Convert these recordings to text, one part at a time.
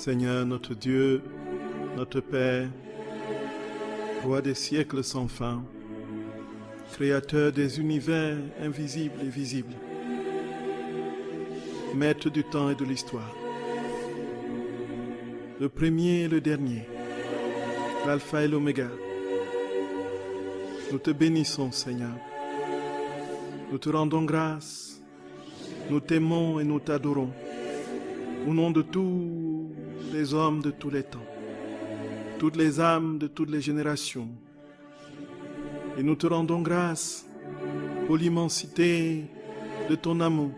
Seigneur notre Dieu, notre Père, Roi des siècles sans fin, Créateur des univers invisibles et visibles, Maître du temps et de l'histoire, le premier et le dernier, l'alpha et l'oméga. Nous te bénissons, Seigneur. Nous te rendons grâce. Nous t'aimons et nous t'adorons. Au nom de tous les hommes de tous les temps, toutes les âmes de toutes les générations. Et nous te rendons grâce pour l'immensité de ton amour.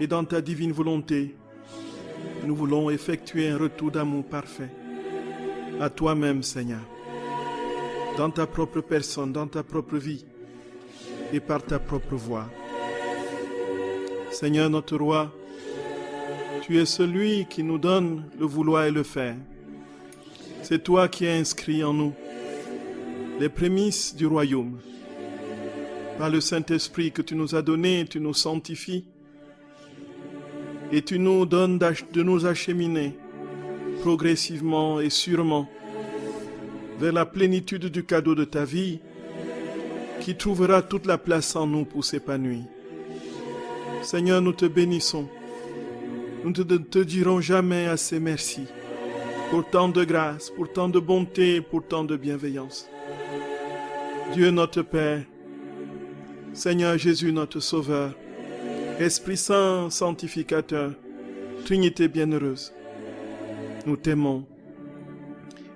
Et dans ta divine volonté, nous voulons effectuer un retour d'amour parfait à toi-même, Seigneur, dans ta propre personne, dans ta propre vie et par ta propre voix. Seigneur notre Roi, tu es celui qui nous donne le vouloir et le faire. C'est toi qui as inscrit en nous les prémices du royaume. Par le Saint-Esprit que tu nous as donné, tu nous sanctifies et tu nous donnes de nous acheminer progressivement et sûrement vers la plénitude du cadeau de ta vie qui trouvera toute la place en nous pour s'épanouir. Seigneur, nous te bénissons. Nous ne te dirons jamais assez merci pour tant de grâce, pour tant de bonté, pour tant de bienveillance. Dieu notre Père, Seigneur Jésus notre Sauveur, Esprit Saint sanctificateur, Trinité bienheureuse, nous t'aimons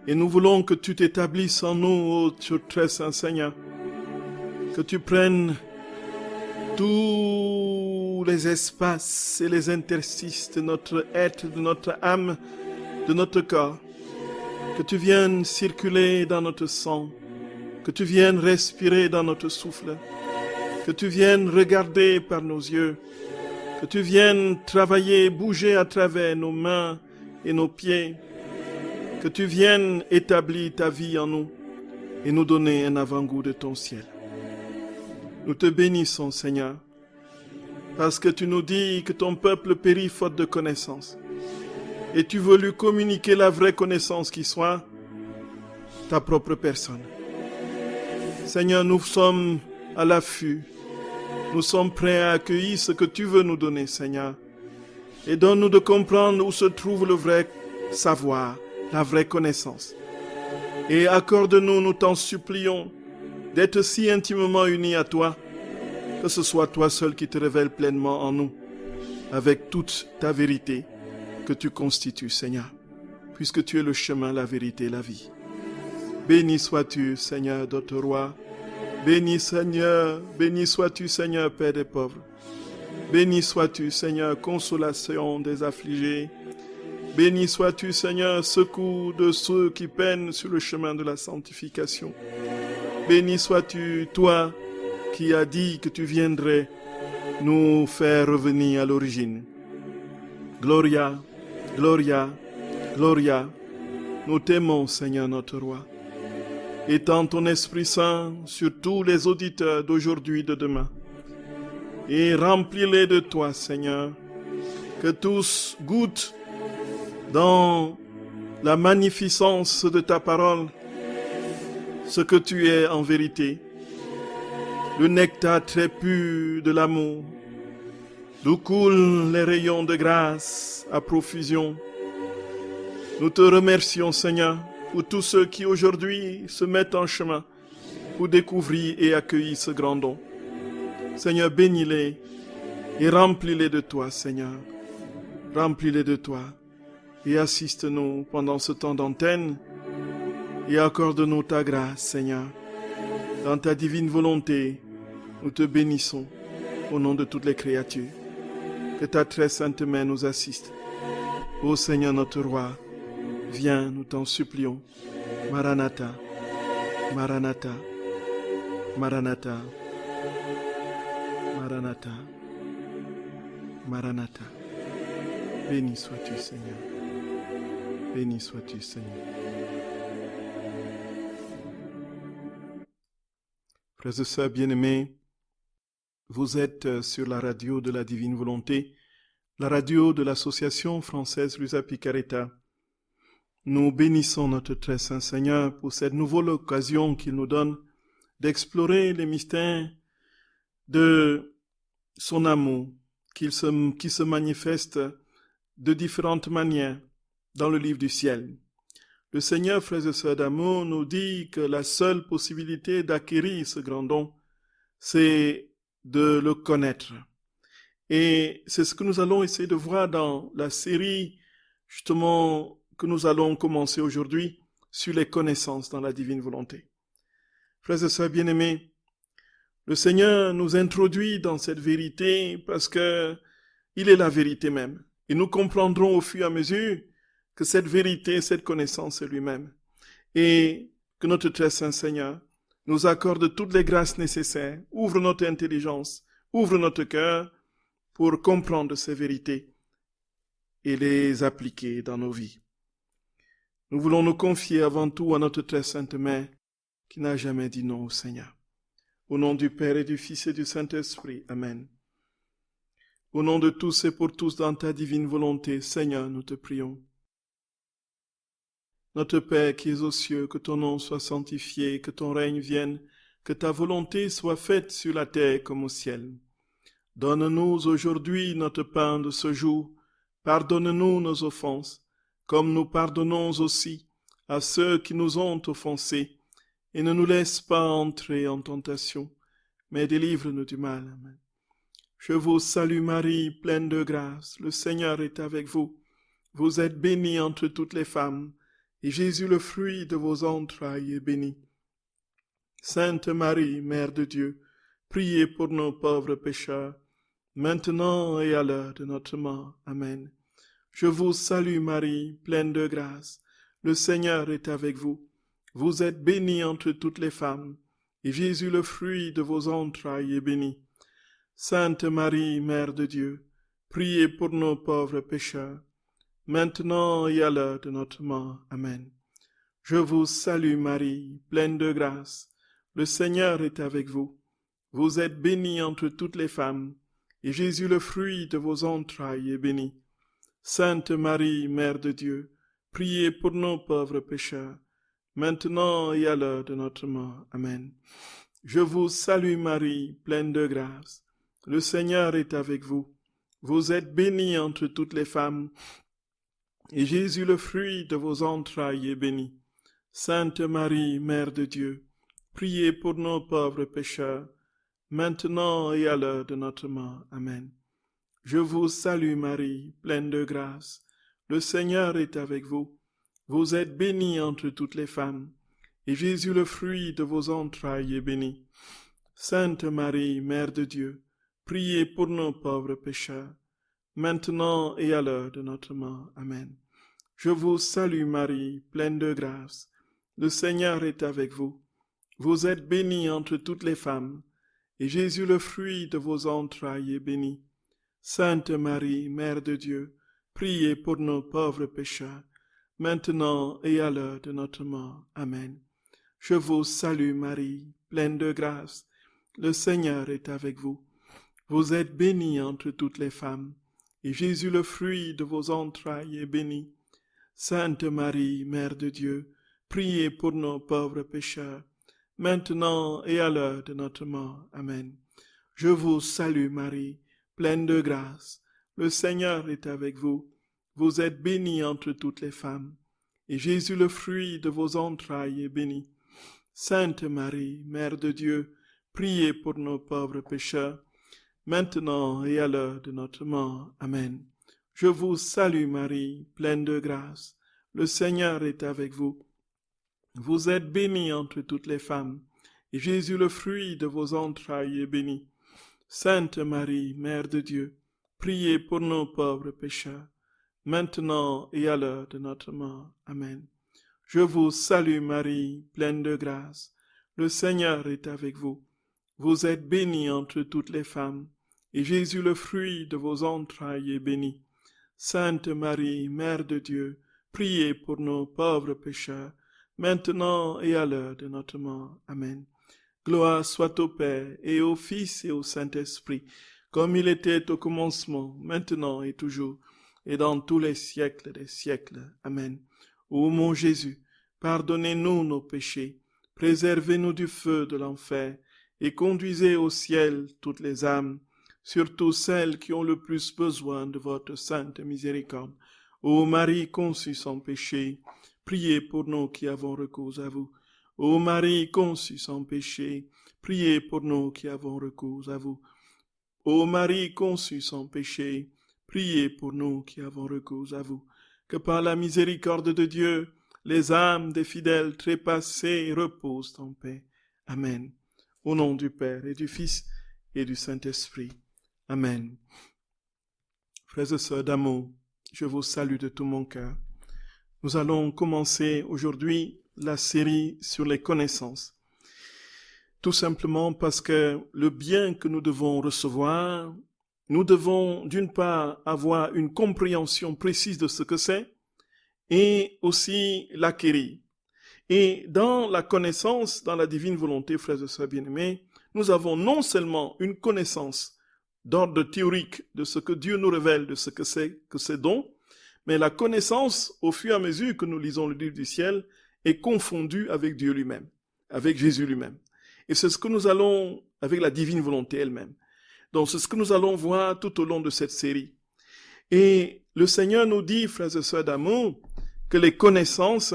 et nous voulons que tu t'établisses en nous, ô très saint Seigneur, que tu prennes tous les espaces et les interstices de notre être, de notre âme, de notre corps, que tu viennes circuler dans notre sang, que tu viennes respirer dans notre souffle, que tu viennes regarder par nos yeux, que tu viennes travailler, bouger à travers nos mains et nos pieds, que tu viennes établir ta vie en nous et nous donner un avant-goût de ton ciel. Nous te bénissons, Seigneur, parce que tu nous dis que ton peuple périt faute de connaissance. Et tu veux lui communiquer la vraie connaissance qui soit ta propre personne. Seigneur, nous sommes à l'affût. Nous sommes prêts à accueillir ce que tu veux nous donner, Seigneur. Et donne-nous de comprendre où se trouve le vrai savoir, la vraie connaissance. Et accorde-nous, nous t'en supplions, d'être si intimement unis à toi, que ce soit toi seul qui te révèle pleinement en nous, avec toute ta vérité que tu constitues, Seigneur, puisque tu es le chemin, la vérité et la vie. Béni sois-tu, Seigneur, notre Roi. Béni sois-tu, Seigneur, Père des pauvres. Béni sois-tu, Seigneur, consolation des affligés. Béni sois-tu, Seigneur, secours de ceux qui peinent sur le chemin de la sanctification. Béni sois-tu, toi, qui as dit que tu viendrais nous faire revenir à l'origine. Gloria, Gloria, Gloria, nous t'aimons, Seigneur notre Roi. Étends ton Esprit Saint sur tous les auditeurs d'aujourd'hui et de demain. Et remplis-les de toi, Seigneur. Que tous goûtent dans la magnificence de ta parole ce que tu es en vérité. Le nectar très pur de l'amour, d'où coulent les rayons de grâce à profusion. Nous te remercions, Seigneur, pour tous ceux qui aujourd'hui se mettent en chemin pour découvrir et accueillir ce grand don. Seigneur, bénis-les et remplis-les de toi, Seigneur. Remplis-les de toi et assiste-nous pendant ce temps d'antenne et accorde-nous ta grâce, Seigneur. Dans ta divine volonté, nous te bénissons au nom de toutes les créatures. Que ta très sainte main nous assiste. Ô Seigneur notre Roi, viens, nous t'en supplions. Maranatha, Maranatha, Maranatha, Maranatha, Maranatha. Béni sois-tu, Seigneur. Béni sois-tu, Seigneur. Frères et sœurs bien-aimés, vous êtes sur la radio de la Divine Volonté la radio de l'association française Lusa Picaretta. Nous bénissons notre très saint Seigneur pour cette nouvelle occasion qu'il nous donne d'explorer les mystères de son amour qui se manifeste de différentes manières dans le livre du ciel. Le Seigneur, frères et sœurs d'amour, nous dit que la seule possibilité d'acquérir ce grand don, c'est de le connaître. Et c'est ce que nous allons essayer de voir dans la série, justement, que nous allons commencer aujourd'hui sur les connaissances dans la divine volonté. Frères et sœurs bien-aimés, le Seigneur nous introduit dans cette vérité parce que il est la vérité même. Et nous comprendrons au fur et à mesure que cette vérité, cette connaissance est lui-même. Et que notre très saint Seigneur nous accorde toutes les grâces nécessaires, ouvre notre intelligence, ouvre notre cœur pour comprendre ces vérités et les appliquer dans nos vies. Nous voulons nous confier avant tout à notre très sainte Mère qui n'a jamais dit non au Seigneur. Au nom du Père et du Fils et du Saint-Esprit. Amen. Au nom de tous et pour tous dans ta divine volonté, Seigneur, nous te prions. Notre Père qui es aux cieux, que ton nom soit sanctifié, que ton règne vienne, que ta volonté soit faite sur la terre comme au ciel. Donne-nous aujourd'hui notre pain de ce jour. Pardonne-nous nos offenses, comme nous pardonnons aussi à ceux qui nous ont offensés. Et ne nous laisse pas entrer en tentation, mais délivre-nous du mal. Amen. Je vous salue Marie, pleine de grâce, le Seigneur est avec vous. Vous êtes bénie entre toutes les femmes, et Jésus, le fruit de vos entrailles, est béni. Sainte Marie, Mère de Dieu, priez pour nos pauvres pécheurs, maintenant et à l'heure de notre mort. Amen. Je vous salue Marie, pleine de grâce, le Seigneur est avec vous. Vous êtes bénie entre toutes les femmes, et Jésus, le fruit de vos entrailles, est béni. Sainte Marie, Mère de Dieu, priez pour nos pauvres pécheurs, maintenant et à l'heure de notre mort. Amen. Je vous salue Marie, pleine de grâce, le Seigneur est avec vous. Vous êtes bénie entre toutes les femmes, et Jésus, le fruit de vos entrailles, est béni. Sainte Marie, Mère de Dieu, priez pour nos pauvres pécheurs, maintenant et à l'heure de notre mort. Amen. Je vous salue Marie, pleine de grâce. Le Seigneur est avec vous. Vous êtes bénie entre toutes les femmes, et Jésus, le fruit de vos entrailles, est béni. Sainte Marie, Mère de Dieu, priez pour nos pauvres pécheurs, maintenant et à l'heure de notre mort. Amen. Je vous salue Marie, pleine de grâce. Le Seigneur est avec vous. Vous êtes bénie entre toutes les femmes, et Jésus, le fruit de vos entrailles, est béni. Sainte Marie, Mère de Dieu, priez pour nos pauvres pécheurs, maintenant et à l'heure de notre mort. Amen. Je vous salue Marie, pleine de grâce. Le Seigneur est avec vous. Vous êtes bénie entre toutes les femmes, et Jésus, le fruit de vos entrailles, est béni. Sainte Marie, Mère de Dieu, priez pour nos pauvres pécheurs, maintenant et à l'heure de notre mort. Amen. Je vous salue Marie, pleine de grâce. Le Seigneur est avec vous. Vous êtes bénie entre toutes les femmes, et Jésus, le fruit de vos entrailles, est béni. Sainte Marie, Mère de Dieu, priez pour nos pauvres pécheurs, maintenant et à l'heure de notre mort. Amen. Je vous salue Marie, pleine de grâce. Le Seigneur est avec vous. Vous êtes bénie entre toutes les femmes, et Jésus, le fruit de vos entrailles, est béni. Sainte Marie, Mère de Dieu, priez pour nos pauvres pécheurs, maintenant et à l'heure de notre mort. Amen. Je vous salue Marie, pleine de grâce. Le Seigneur est avec vous. Vous êtes bénie entre toutes les femmes, et Jésus, le fruit de vos entrailles, est béni. Sainte Marie, Mère de Dieu, priez pour nos pauvres pécheurs, maintenant et à l'heure de notre mort. Amen. Je vous salue Marie, pleine de grâce. Le Seigneur est avec vous. Vous êtes bénie entre toutes les femmes, et Jésus, le fruit de vos entrailles, est béni. Sainte Marie, Mère de Dieu, priez pour nos pauvres pécheurs, maintenant et à l'heure de notre mort. Amen. Gloire soit au Père, et au Fils, et au Saint-Esprit, comme il était au commencement, maintenant et toujours, et dans tous les siècles des siècles. Amen. Ô mon Jésus, pardonnez-nous nos péchés, préservez-nous du feu de l'enfer, et conduisez au ciel toutes les âmes, surtout celles qui ont le plus besoin de votre sainte miséricorde. Ô Marie conçue sans péché, priez pour nous qui avons recours à vous. Ô Marie conçue sans péché, priez pour nous qui avons recours à vous. Ô Marie conçue sans péché, priez pour nous qui avons recours à vous. Que par la miséricorde de Dieu, les âmes des fidèles trépassés reposent en paix. Amen. Au nom du Père et du Fils et du Saint-Esprit. Amen. Frères et sœurs d'amour, je vous salue de tout mon cœur. Nous allons commencer aujourd'hui la série sur les connaissances. Tout simplement parce que le bien que nous devons recevoir, nous devons d'une part avoir une compréhension précise de ce que c'est et aussi l'acquérir. Et dans la connaissance, dans la divine volonté, frères et sœurs bien-aimés, nous avons non seulement une connaissance d'ordre théorique de ce que Dieu nous révèle, de ce que c'est que ces dons, mais la connaissance, au fur et à mesure que nous lisons le livre du ciel, est confondue avec Dieu lui-même, avec Jésus lui-même. Et c'est ce que nous allons, avec la divine volonté elle-même. Donc c'est ce que nous allons voir tout au long de cette série. Et le Seigneur nous dit, frères et sœurs d'amour, que les connaissances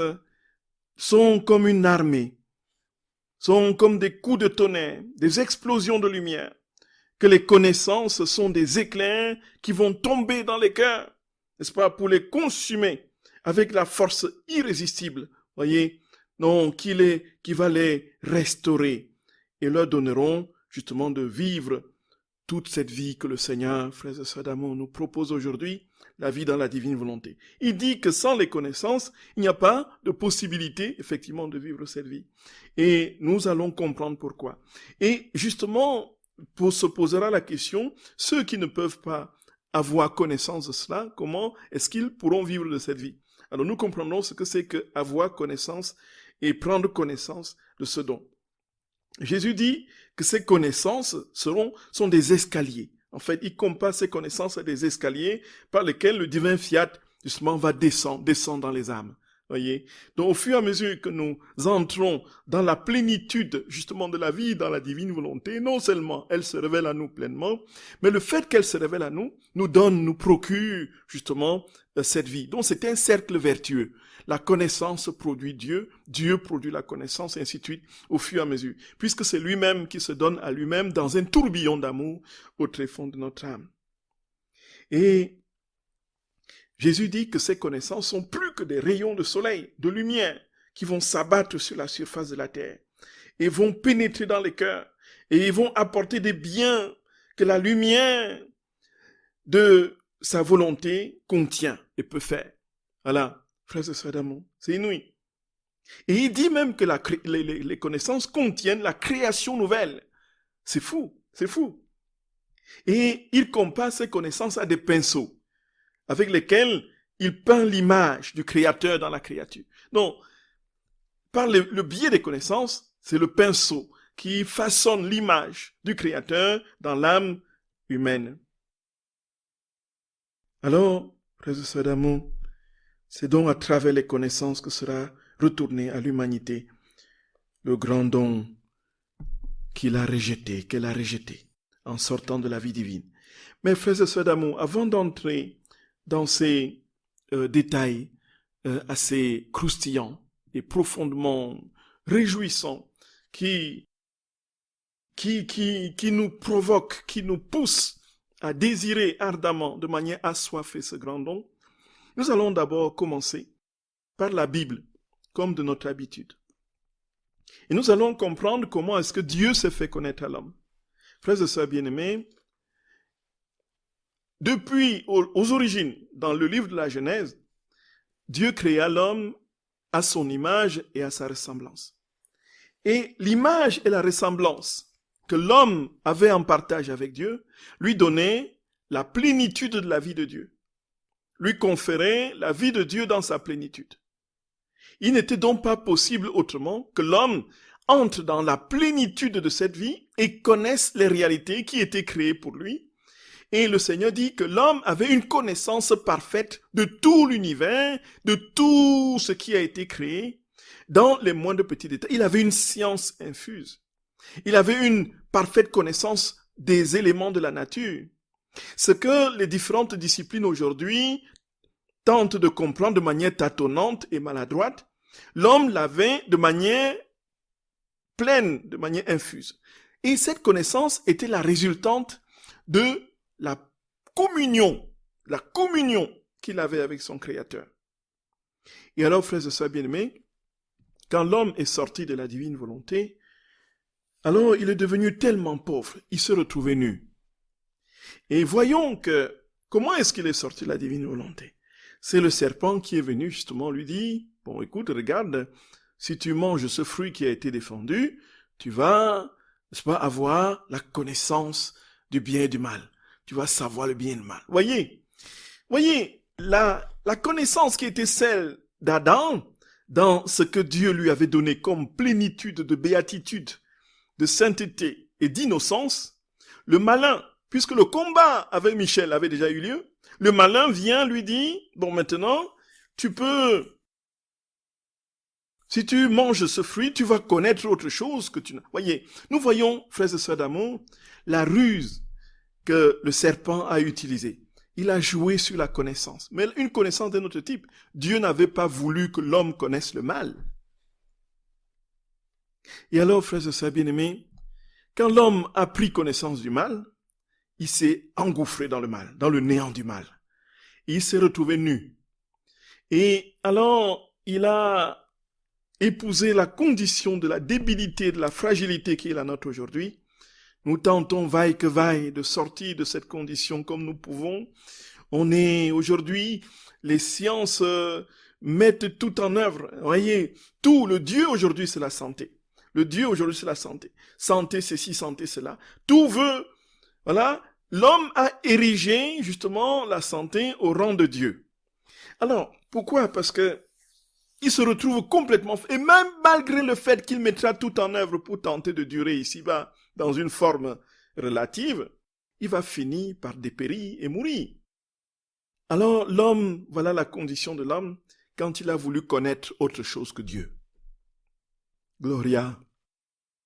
sont comme une armée, sont comme des coups de tonnerre, des explosions de lumière, que les connaissances sont des éclairs qui vont tomber dans les cœurs, n'est-ce pas, pour les consumer avec la force irrésistible, voyez, donc qui va les restaurer et leur donneront justement de vivre toute cette vie que le Seigneur, frères et sœurs d'amour, nous propose aujourd'hui, la vie dans la divine volonté. Il dit que sans les connaissances, il n'y a pas de possibilité, effectivement, de vivre cette vie. Et nous allons comprendre pourquoi. Et justement, se posera la question, ceux qui ne peuvent pas avoir connaissance de cela, comment est-ce qu'ils pourront vivre de cette vie? Alors nous comprenons ce que c'est que avoir connaissance et prendre connaissance de ce don. Jésus dit que ces connaissances sont des escaliers. En fait, il compare ces connaissances à des escaliers par lesquels le divin fiat, justement, va descendre dans les âmes. Voyez? Donc, au fur et à mesure que nous entrons dans la plénitude, justement, de la vie, dans la divine volonté, non seulement elle se révèle à nous pleinement, mais le fait qu'elle se révèle à nous, nous procure, justement, cette vie. Donc, c'est un cercle vertueux. La connaissance produit Dieu, Dieu produit la connaissance, et ainsi de suite, au fur et à mesure. Puisque c'est lui-même qui se donne à lui-même dans un tourbillon d'amour au tréfonds de notre âme. Et Jésus dit que ces connaissances sont plus que des rayons de soleil, de lumière, qui vont s'abattre sur la surface de la terre, et vont pénétrer dans les cœurs, et ils vont apporter des biens que la lumière de sa volonté contient et peut faire. Voilà. Frères et sœurs d'amour, c'est inouï. Et il dit même que les connaissances contiennent la création nouvelle. C'est fou, c'est fou. Et il compare ces connaissances à des pinceaux avec lesquels il peint l'image du Créateur dans la créature. Donc, par le biais des connaissances, c'est le pinceau qui façonne l'image du Créateur dans l'âme humaine. Alors, frères et sœurs d'amour, c'est donc à travers les connaissances que sera retourné à l'humanité le grand don qu'elle a rejeté en sortant de la vie divine. Mais frères et sœurs d'amour, avant d'entrer dans ces détails assez croustillants et profondément réjouissants qui nous provoquent, qui nous poussent à désirer ardemment, de manière assoiffée ce grand don, nous allons d'abord commencer par la Bible, comme de notre habitude. Et nous allons comprendre comment est-ce que Dieu s'est fait connaître à l'homme. Frères et sœurs bien-aimés, depuis aux origines, dans le livre de la Genèse, Dieu créa l'homme à son image et à sa ressemblance. Et l'image et la ressemblance que l'homme avait en partage avec Dieu lui donnaient la plénitude de la vie de Dieu, lui conférait la vie de Dieu dans sa plénitude. Il n'était donc pas possible autrement que l'homme entre dans la plénitude de cette vie et connaisse les réalités qui étaient créées pour lui Et le Seigneur dit que l'homme avait une connaissance parfaite de tout l'univers, de tout ce qui a été créé, dans les moindres petits détails. Il avait une science infuse. Il avait une parfaite connaissance des éléments de la nature. Ce que les différentes disciplines aujourd'hui tentent de comprendre de manière tâtonnante et maladroite, l'homme l'avait de manière pleine, de manière infuse. Et cette connaissance était la résultante de la communion qu'il avait avec son Créateur. Et alors, frères et sœurs bien-aimés, quand l'homme est sorti de la divine volonté, alors il est devenu tellement pauvre, il se retrouvait nu. Et voyons que, comment est-ce qu'il est sorti de la divine volonté? C'est le serpent qui est venu justement lui dire, bon écoute, regarde, si tu manges ce fruit qui a été défendu, tu vas, n'est-ce pas, avoir la connaissance du bien et du mal. Tu vas savoir le bien et le mal. Voyez, la connaissance qui était celle d'Adam, dans ce que Dieu lui avait donné comme plénitude de béatitude, de sainteté et d'innocence, le malin, puisque le combat avec Michel avait déjà eu lieu, le malin vient lui dire, bon maintenant, tu peux, si tu manges ce fruit, tu vas connaître autre chose que tu n'as. Voyez, nous voyons, frères et sœurs d'amour, la ruse que le serpent a utilisée. Il a joué sur la connaissance, mais une connaissance d'un autre type. Dieu n'avait pas voulu que l'homme connaisse le mal. Et alors, frères et sœurs bien-aimés, quand l'homme a pris connaissance du mal, il s'est engouffré dans le mal, dans le néant du mal. Et il s'est retrouvé nu. Et alors, il a épousé la condition de la débilité, de la fragilité qui est la nôtre aujourd'hui. Nous tentons vaille que vaille de sortir de cette condition comme nous pouvons. On est aujourd'hui, les sciences mettent tout en œuvre. Voyez, tout, le Dieu aujourd'hui c'est la santé. Le Dieu aujourd'hui c'est la santé. Santé ceci, santé cela. Tout veut, voilà, l'homme a érigé justement la santé au rang de Dieu. Alors, pourquoi? Parce que il se retrouve complètement, et même malgré le fait qu'il mettra tout en œuvre pour tenter de durer ici-bas dans une forme relative, il va finir par dépérir et mourir. Alors l'homme, voilà la condition de l'homme quand il a voulu connaître autre chose que Dieu. Gloria,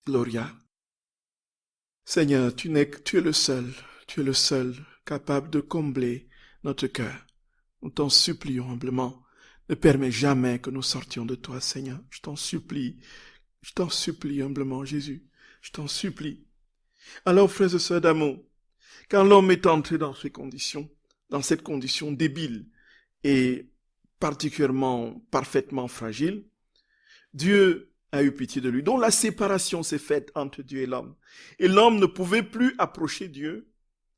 Gloria. Seigneur, tu es le seul capable de combler notre cœur. Nous t'en supplions humblement. Ne permets jamais que nous sortions de toi, Seigneur. Je t'en supplie humblement, Jésus. Je t'en supplie. Alors, frères et sœurs d'amour, quand l'homme est entré dans ces conditions, dans cette condition débile et particulièrement parfaitement fragile, Dieu a eu pitié de lui. Donc la séparation s'est faite entre Dieu et l'homme. Et l'homme ne pouvait plus approcher Dieu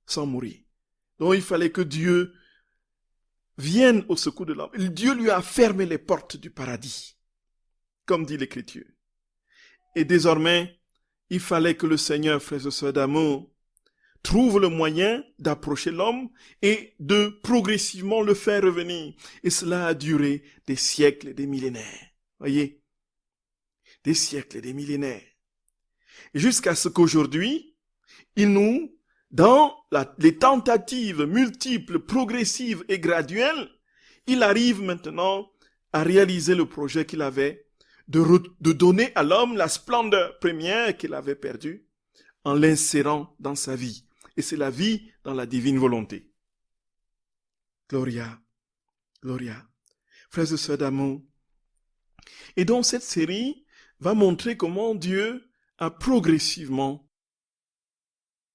sans mourir. Donc il fallait que Dieu vienne au secours de l'homme. Dieu lui a fermé les portes du paradis, comme dit l'Écriture. Et désormais, il fallait que le Seigneur, frères et sœurs d'amour, trouve le moyen d'approcher l'homme et de progressivement le faire revenir. Et cela a duré des siècles et des millénaires. Voyez, des siècles et des millénaires. Jusqu'à ce qu'aujourd'hui, il nous, dans les tentatives multiples, progressives et graduelles, il arrive maintenant à réaliser le projet qu'il avait de donner à l'homme la splendeur première qu'il avait perdue en l'insérant dans sa vie. Et c'est la vie dans la divine volonté. Gloria, Gloria. Frères et sœurs d'amour. Et donc cette série va montrer comment Dieu a progressivement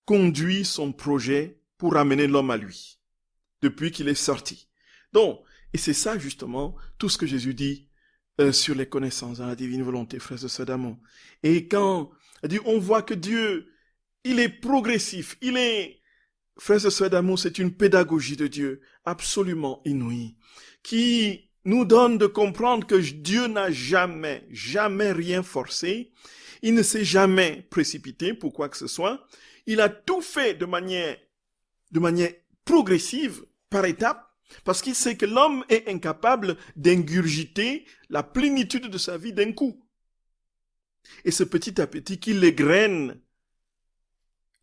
conduit son projet pour amener l'homme à lui, depuis qu'il est sorti. Donc, et c'est ça justement tout ce que Jésus dit sur les connaissances dans la divine volonté, frères et sœurs d'amour. Et quand on voit que Dieu, il est progressif, frères et sœurs d'amour, c'est une pédagogie de Dieu absolument inouïe, qui nous donne de comprendre que Dieu n'a jamais rien forcé, il ne s'est jamais précipité pour quoi que ce soit, il a tout fait de manière progressive, par étapes, parce qu'il sait que l'homme est incapable d'ingurgiter la plénitude de sa vie d'un coup. Et c'est petit à petit qu'il égrène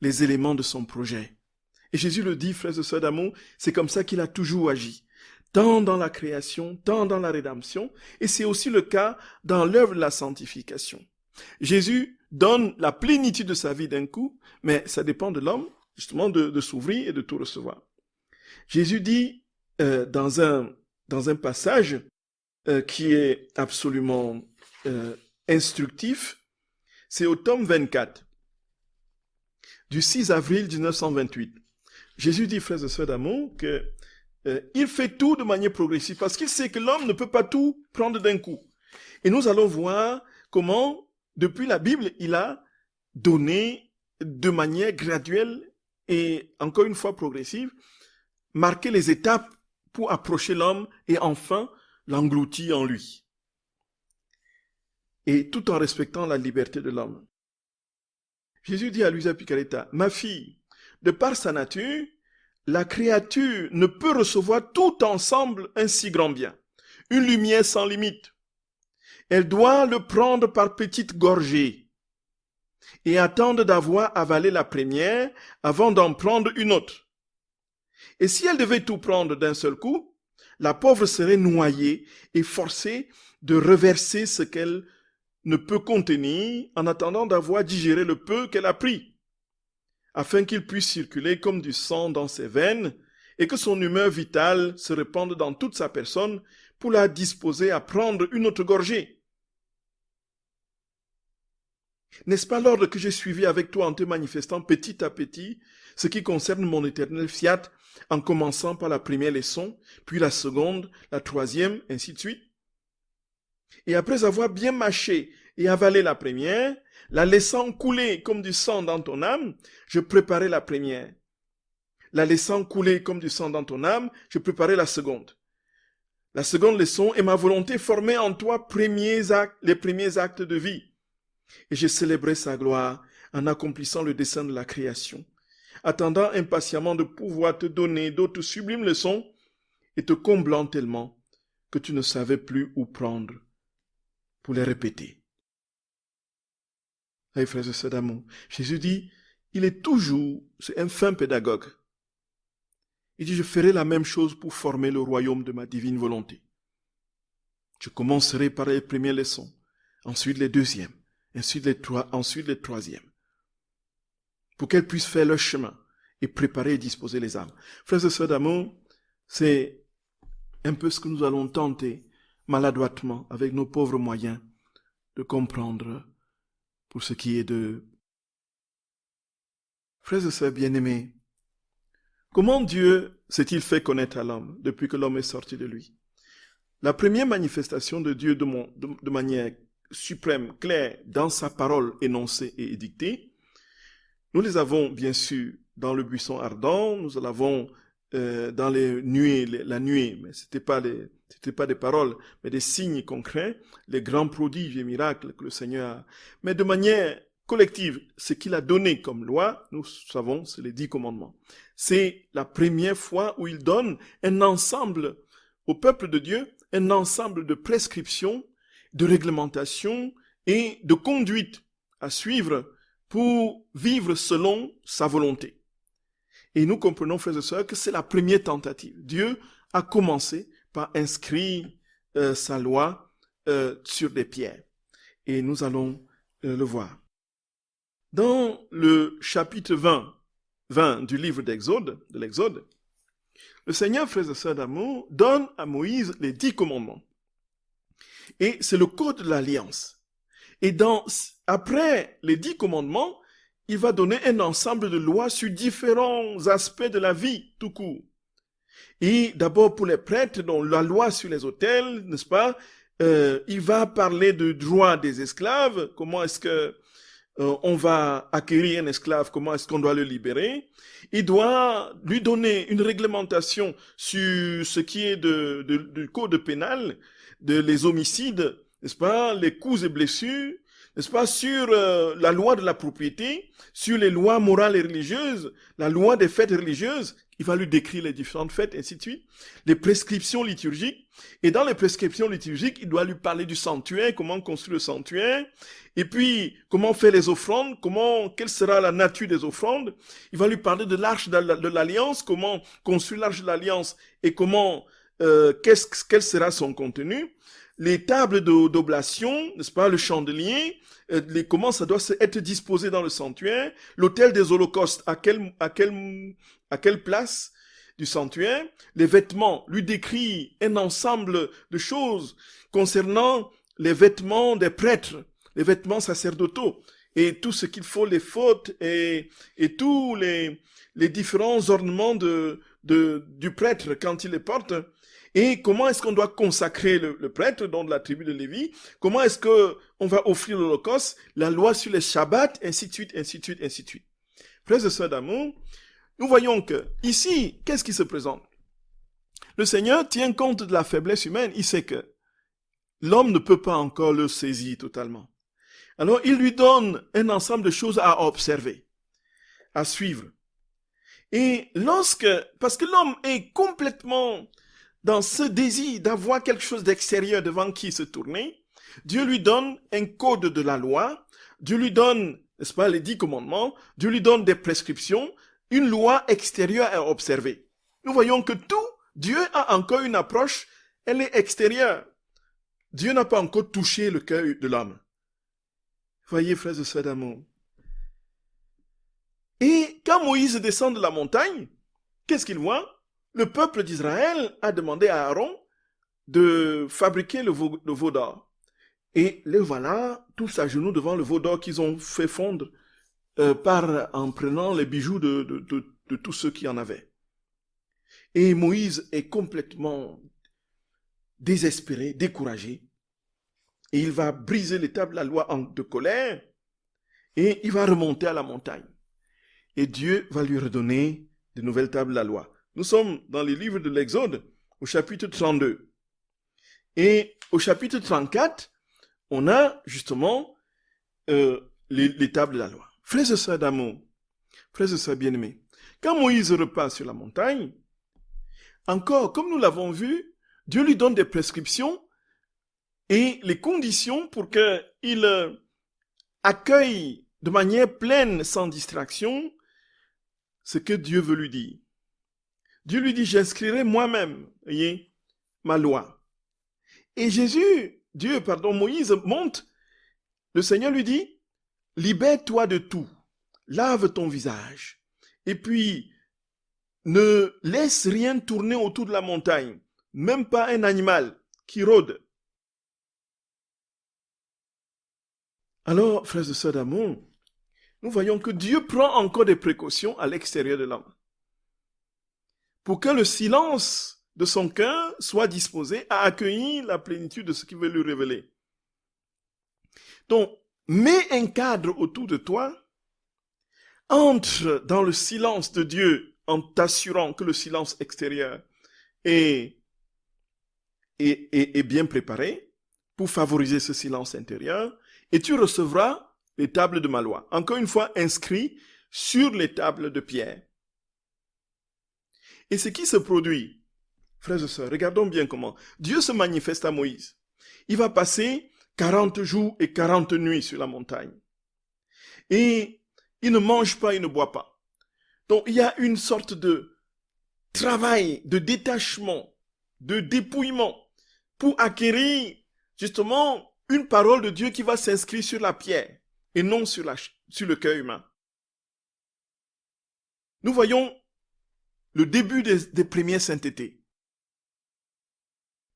les éléments de son projet. Et Jésus le dit, frères et sœurs d'amour, c'est comme ça qu'il a toujours agi. Tant dans la création, tant dans la rédemption, et c'est aussi le cas dans l'œuvre de la sanctification. Jésus donne la plénitude de sa vie d'un coup, mais ça dépend de l'homme, justement, de s'ouvrir et de tout recevoir. Jésus dit dans un passage qui est absolument instructif, c'est au tome 24, du 6 avril 1928. Jésus dit, frères et sœurs d'amour, qu'il fait tout de manière progressive parce qu'il sait que l'homme ne peut pas tout prendre d'un coup. Et nous allons voir comment, depuis la Bible, il a donné de manière graduelle et encore une fois progressive, marqué les étapes pour approcher l'homme et enfin l'engloutir en lui. Et tout en respectant la liberté de l'homme. Jésus dit à Luisa Picaretta, « Ma fille, de par sa nature, la créature ne peut recevoir tout ensemble un si grand bien, une lumière sans limite. Elle doit le prendre par petites gorgées et attendre d'avoir avalé la première avant d'en prendre une autre. Et si elle devait tout prendre d'un seul coup, la pauvre serait noyée et forcée de reverser ce qu'elle ne peut contenir en attendant d'avoir digéré le peu qu'elle a pris, afin qu'il puisse circuler comme du sang dans ses veines et que son humeur vitale se répande dans toute sa personne pour la disposer à prendre une autre gorgée. N'est-ce pas l'ordre que j'ai suivi avec toi en te manifestant petit à petit ce qui concerne mon éternel fiat, en commençant par la première leçon, puis la seconde, la troisième, ainsi de suite? Et après avoir bien mâché et avalé la première, la laissant couler comme du sang dans ton âme, je préparais la première. La laissant couler comme du sang dans ton âme, je préparais la seconde. La seconde leçon est ma volonté formée en toi les premiers actes de vie. Et je célébrais sa gloire en accomplissant le dessein de la création, attendant impatiemment de pouvoir te donner d'autres sublimes leçons et te comblant tellement que tu ne savais plus où prendre pour les répéter. Hey, frères et sœurs d'amour, Jésus dit, il est toujours, c'est un fin pédagogue. Il dit, je ferai la même chose pour former le royaume de ma divine volonté. Je commencerai par les premières leçons, ensuite les deuxièmes, ensuite les troisièmes, pour qu'elles puissent faire leur chemin et préparer et disposer les âmes. Frères et sœurs d'amour, c'est un peu ce que nous allons tenter maladroitement, avec nos pauvres moyens, de comprendre pour ce qui est de... Frères et sœurs bien-aimés, comment Dieu s'est-il fait connaître à l'homme depuis que l'homme est sorti de lui? La première manifestation de Dieu de manière suprême, claire, dans sa parole énoncée et édictée, nous les avons bien sûr dans le buisson ardent, nous l'avons dans les nuées, la nuée, mais c'était pas des paroles, mais des signes concrets, les grands prodiges et miracles que le Seigneur a. Mais de manière collective, ce qu'il a donné comme loi, nous savons, c'est les 10 commandements. C'est la première fois où il donne un ensemble au peuple de Dieu, un ensemble de prescriptions, de réglementations et de conduites à suivre pour vivre selon sa volonté. Et nous comprenons, frères et sœurs, que c'est la première tentative. Dieu a commencé par inscrire sa loi sur des pierres. Et nous allons le voir. Dans le chapitre 20 du livre de l'Exode, le Seigneur, frères et sœurs d'amour, donne à Moïse les 10 commandements. Et c'est le code de l'alliance. Et après les 10 commandements, il va donner un ensemble de lois sur différents aspects de la vie, tout court. Et d'abord pour les prêtres, dont la loi sur les autels, n'est-ce pas, il va parler de droit des esclaves, comment est-ce que on va acquérir un esclave, comment est-ce qu'on doit le libérer. Il doit lui donner une réglementation sur ce qui est du code pénal, les homicides, n'est-ce pas, les coups et blessures, n'est-ce pas, sur la loi de la propriété, sur les lois morales et religieuses, la loi des fêtes religieuses. il va lui décrire les différentes fêtes, ainsi de suite, les prescriptions liturgiques. Et dans les prescriptions liturgiques, il doit lui parler du sanctuaire, comment construire le sanctuaire, et puis comment faire les offrandes, quelle sera la nature des offrandes. Il va lui parler de l'arche de l'alliance, comment construire l'arche de l'alliance et quel sera son contenu. Les tables d'oblation, n'est-ce pas, le chandelier, comment ça doit être disposé dans le sanctuaire, l'autel des holocaustes, à quelle place du sanctuaire, les vêtements, lui décrit un ensemble de choses concernant les vêtements des prêtres, les vêtements sacerdotaux, et tout ce qu'il faut, les fautes et tous les différents ornements du prêtre quand il les porte. Et comment est-ce qu'on doit consacrer le prêtre, donc de la tribu de Lévi? Comment est-ce qu'on va offrir l'Holocauste? La loi sur les Shabbats, ainsi de suite, ainsi de suite, ainsi de suite. Frères et sœurs d'amour, nous voyons que ici, qu'est-ce qui se présente? Le Seigneur tient compte de la faiblesse humaine. Il sait que l'homme ne peut pas encore le saisir totalement. Alors, il lui donne un ensemble de choses à observer, à suivre. Et parce que l'homme est complètement dans ce désir d'avoir quelque chose d'extérieur devant qui se tourner, Dieu lui donne un code de la loi, Dieu lui donne, n'est-ce pas, les 10 commandements, Dieu lui donne des prescriptions, une loi extérieure à observer. Nous voyons que Dieu a encore une approche, elle est extérieure. Dieu n'a pas encore touché le cœur de l'homme. Voyez, frères et sœurs d'amour. Et quand Moïse descend de la montagne, qu'est-ce qu'il voit? Le peuple d'Israël a demandé à Aaron de fabriquer le veau d'or. Et les voilà tous à genoux devant le veau d'or qu'ils ont fait fondre en prenant les bijoux de tous ceux qui en avaient. Et Moïse est complètement désespéré, découragé. Et il va briser les tables de la loi de colère et il va remonter à la montagne. Et Dieu va lui redonner de nouvelles tables de la loi. Nous sommes dans les livres de l'Exode, au chapitre 32. Et au chapitre 34, on a justement les tables de la loi. Frères et sœurs d'amour, frères et sœurs bien-aimés, quand Moïse repart sur la montagne, encore, comme nous l'avons vu, Dieu lui donne des prescriptions et les conditions pour qu'il accueille de manière pleine, sans distraction, ce que Dieu veut lui dire. Dieu lui dit, j'inscrirai moi-même, voyez, ma loi. Et Moïse monte, le Seigneur lui dit, libère-toi de tout, lave ton visage, et puis ne laisse rien tourner autour de la montagne, même pas un animal qui rôde. Alors, frères et sœurs d'amour, nous voyons que Dieu prend encore des précautions à l'extérieur de l'homme, pour que le silence de son cœur soit disposé à accueillir la plénitude de ce qu'il veut lui révéler. Donc, mets un cadre autour de toi, entre dans le silence de Dieu en t'assurant que le silence extérieur est bien préparé pour favoriser ce silence intérieur, et tu recevras les tables de ma loi, encore une fois inscrits sur les tables de pierre. Et ce qui se produit, frères et sœurs, regardons bien comment Dieu se manifeste à Moïse. Il va passer 40 jours et 40 nuits sur la montagne. Et il ne mange pas, il ne boit pas. Donc il y a une sorte de travail, de détachement, de dépouillement pour acquérir justement une parole de Dieu qui va s'inscrire sur la pierre et non sur le cœur humain. Nous voyons le début des premières saintetés.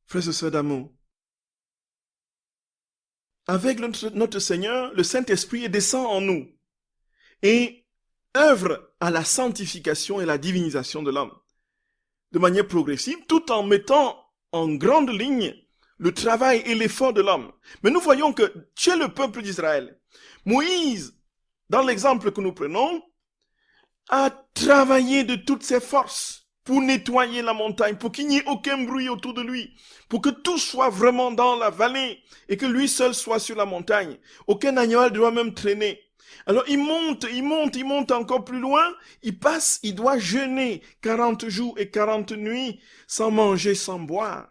Frères et sœurs d'amour, avec notre Seigneur, le Saint-Esprit descend en nous et œuvre à la sanctification et la divinisation de l'homme de manière progressive, tout en mettant en grande ligne le travail et l'effort de l'homme. Mais nous voyons que chez le peuple d'Israël, Moïse, dans l'exemple que nous prenons, a travaillé de toutes ses forces pour nettoyer la montagne, pour qu'il n'y ait aucun bruit autour de lui, pour que tout soit vraiment dans la vallée et que lui seul soit sur la montagne. Aucun animal ne doit même traîner. Alors il monte encore plus loin, il doit jeûner 40 jours et 40 nuits sans manger, sans boire.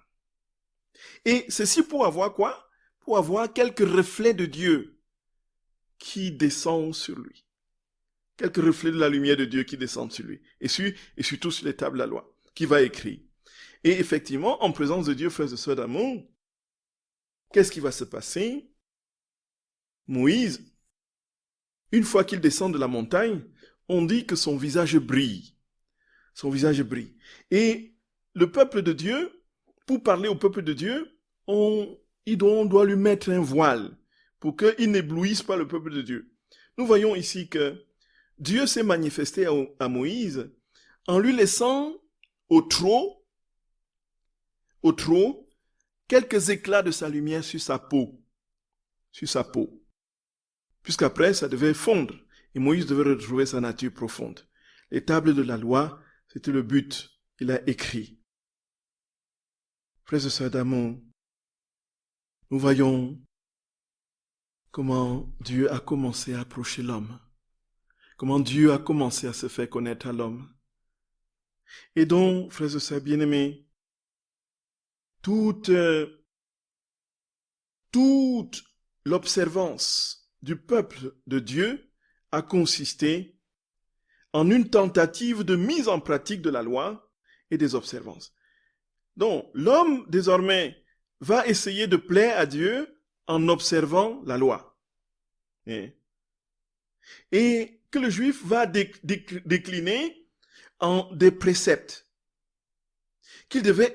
Et ceci pour avoir quoi? Pour avoir quelques reflets de Dieu qui descendent sur lui. Quelques reflets de la lumière de Dieu qui descendent sur lui. Et surtout sur les tables de la loi, qui va écrire. Et effectivement, en présence de Dieu, frères et sœurs d'amour, qu'est-ce qui va se passer? Moïse, une fois qu'il descend de la montagne, on dit que son visage brille. Son visage brille. Et le peuple de Dieu, pour parler au peuple de Dieu, on doit lui mettre un voile pour qu'il n'éblouisse pas le peuple de Dieu. Nous voyons ici que Dieu s'est manifesté à Moïse en lui laissant au trot, quelques éclats de sa lumière sur sa peau. Puisqu'après, ça devait fondre et Moïse devait retrouver sa nature profonde. Les tables de la loi, c'était le but. Il a écrit. Frères et sœurs d'amour, nous voyons comment Dieu a commencé à approcher l'homme. Comment Dieu a commencé à se faire connaître à l'homme. Et donc, frères et sœurs bien-aimés, toute l'observance du peuple de Dieu a consisté en une tentative de mise en pratique de la loi et des observances. Donc, l'homme, désormais, va essayer de plaire à Dieu en observant la loi. Et que le juif va décliner en des préceptes qu'il devait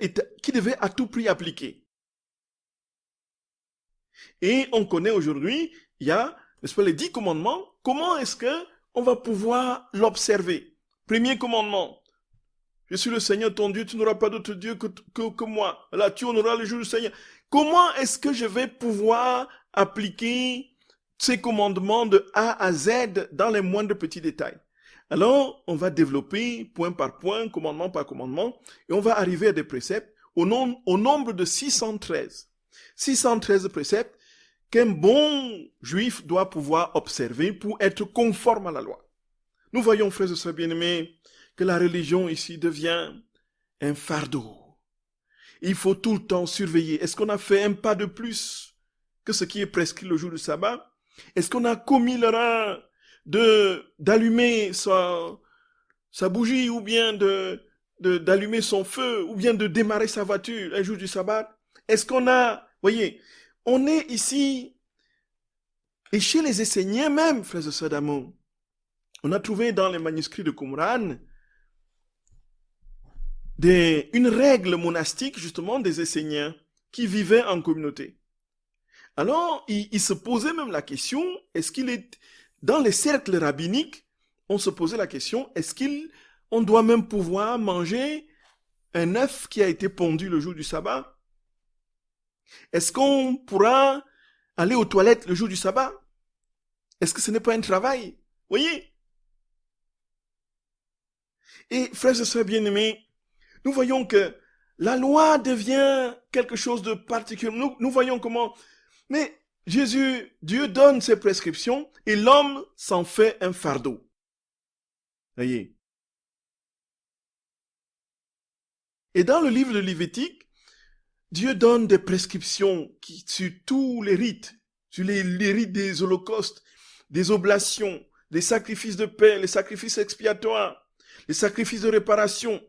à tout prix appliquer. Et on connaît aujourd'hui, il y a, n'est-ce pas, les 10 commandements. Comment est-ce qu'on va pouvoir l'observer? Premier commandement. Je suis le Seigneur ton Dieu, tu n'auras pas d'autre Dieu que moi. Là, tu honoreras le jour du Seigneur. Comment est-ce que je vais pouvoir appliquer ces commandements de A à Z dans les moindres petits détails? Alors, on va développer point par point, commandement par commandement, et on va arriver à des préceptes au nombre de 613. 613 préceptes qu'un bon juif doit pouvoir observer pour être conforme à la loi. Nous voyons, frères et sœurs bien-aimés, que la religion ici devient un fardeau. Il faut tout le temps surveiller. Est-ce qu'on a fait un pas de plus que ce qui est prescrit le jour du sabbat? Est-ce qu'on a commis l'erreur d'allumer sa bougie ou bien d'allumer son feu ou bien de démarrer sa voiture un jour du sabbat? Est-ce qu'on a, voyez, on est ici, et chez les Esséniens même, frères et sœurs d'amour, on a trouvé dans les manuscrits de Qumran une règle monastique justement des Esséniens qui vivaient en communauté. Alors, il se posait même la question, est-ce qu'il est, dans les cercles rabbiniques, on se posait la question, est-ce qu'on doit même pouvoir manger un œuf qui a été pondu le jour du sabbat? Est-ce qu'on pourra aller aux toilettes le jour du sabbat? Est-ce que ce n'est pas un travail? Voyez? Et frères et sœurs bien-aimés, nous voyons que la loi devient quelque chose de particulier. Nous voyons comment, mais Dieu donne ses prescriptions et l'homme s'en fait un fardeau. Voyez? Et dans le livre de Lévitique, Dieu donne des prescriptions sur tous les rites, sur les rites des holocaustes, des oblations, des sacrifices de paix, les sacrifices expiatoires, les sacrifices de réparation,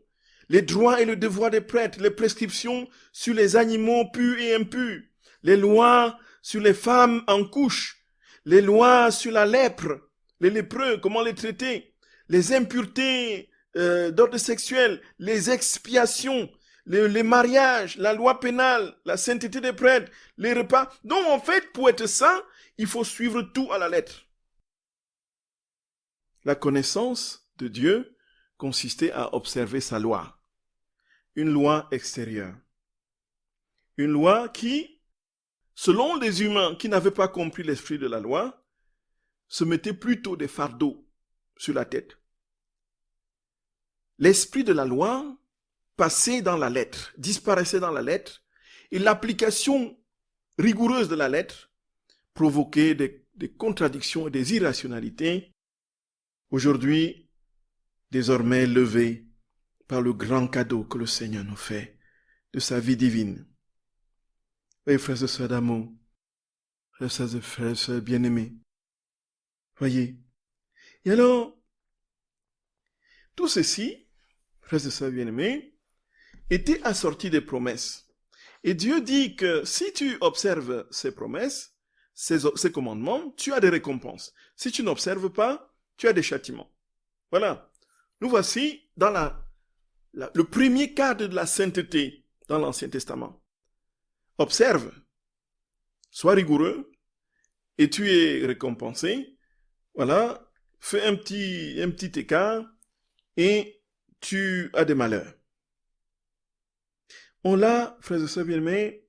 les droits et le devoir des prêtres, les prescriptions sur les animaux purs et impurs, les lois sur les femmes en couche, les lois sur la lèpre, les lépreux, comment les traiter, les impuretés d'ordre sexuel, les expiations, les mariages, la loi pénale, la sainteté des prêtres, les repas. Donc en fait, pour être saint, il faut suivre tout à la lettre. La connaissance de Dieu consistait à observer sa loi. Une loi extérieure. Une loi qui, selon les humains qui n'avaient pas compris l'esprit de la loi, se mettait plutôt des fardeaux sur la tête. L'esprit de la loi passait dans la lettre, disparaissait dans la lettre, et l'application rigoureuse de la lettre provoquait des contradictions et des irrationalités, aujourd'hui, désormais levées par le grand cadeau que le Seigneur nous fait de sa vie divine. Oui, frères et sœurs d'amour, frères et sœurs bien-aimés, voyez. Et alors, tout ceci, frères et sœurs bien-aimés, était assorti des promesses. Et Dieu dit que si tu observes ces promesses, ces commandements, tu as des récompenses. Si tu n'observes pas, tu as des châtiments. Voilà. Nous voici dans le premier cadre de la sainteté dans l'Ancien Testament. Observe, sois rigoureux, et tu es récompensé. Voilà, fais un petit écart, et tu as des malheurs. On l'a, frères et sœurs bien-aimés,